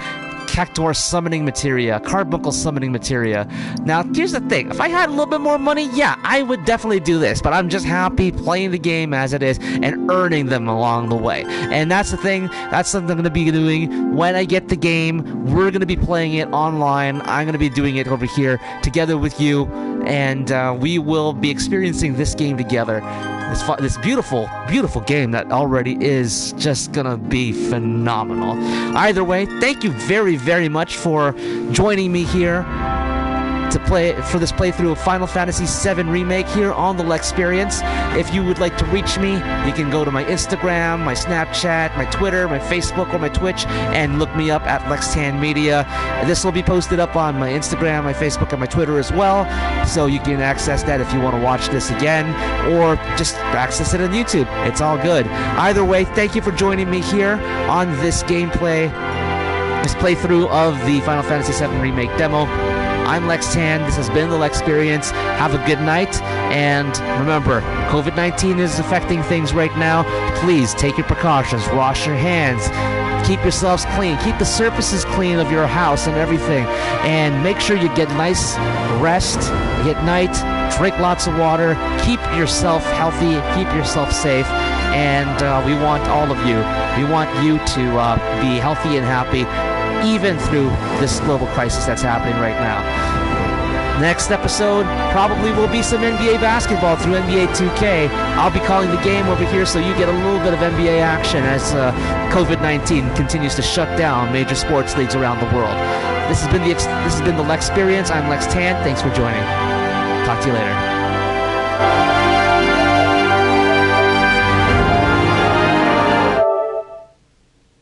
Speaker 1: Cactuar summoning materia, carbuncle summoning materia. Now, here's the thing. If I had a little bit more money, yeah, I would definitely do this. But I'm just happy playing the game as it is and earning them along the way. And that's the thing. That's something I'm going to be doing when I get the game. We're going to be playing it online. I'm going to be doing it over here together with you. And we will be experiencing this game together. This beautiful, beautiful game that already is just gonna be phenomenal. Either way, thank you very, very much for joining me here to play for this playthrough of Final Fantasy VII Remake here on the LEXperience. If you would like to reach me, you can go to my Instagram, my Snapchat, my Twitter, my Facebook, or my Twitch, and look me up at LexTanMedia. This will be posted up on my Instagram, my Facebook, and my Twitter as well, so you can access that if you want to watch this again, or just access it on YouTube. It's all good. Either way, thank you for joining me here on this gameplay, this playthrough of the Final Fantasy VII Remake demo. I'm LexTan. This has been the LEXperience. Have a good night. And remember, COVID-19 is affecting things right now. Please take your precautions. Wash your hands. Keep yourselves clean. Keep the surfaces clean of your house and everything. And make sure you get nice rest. Get night. drink lots of water, keep yourself healthy, keep yourself safe, and we want all of you. We want you to be healthy and happy, even through this global crisis that's happening right now. Next episode probably will be some NBA basketball through NBA 2K. I'll be calling the game over here so you get a little bit of NBA action as COVID-19 continues to shut down major sports leagues around the world. This has been the LEXperience. I'm LexTan. Thanks for joining. Talk to you later.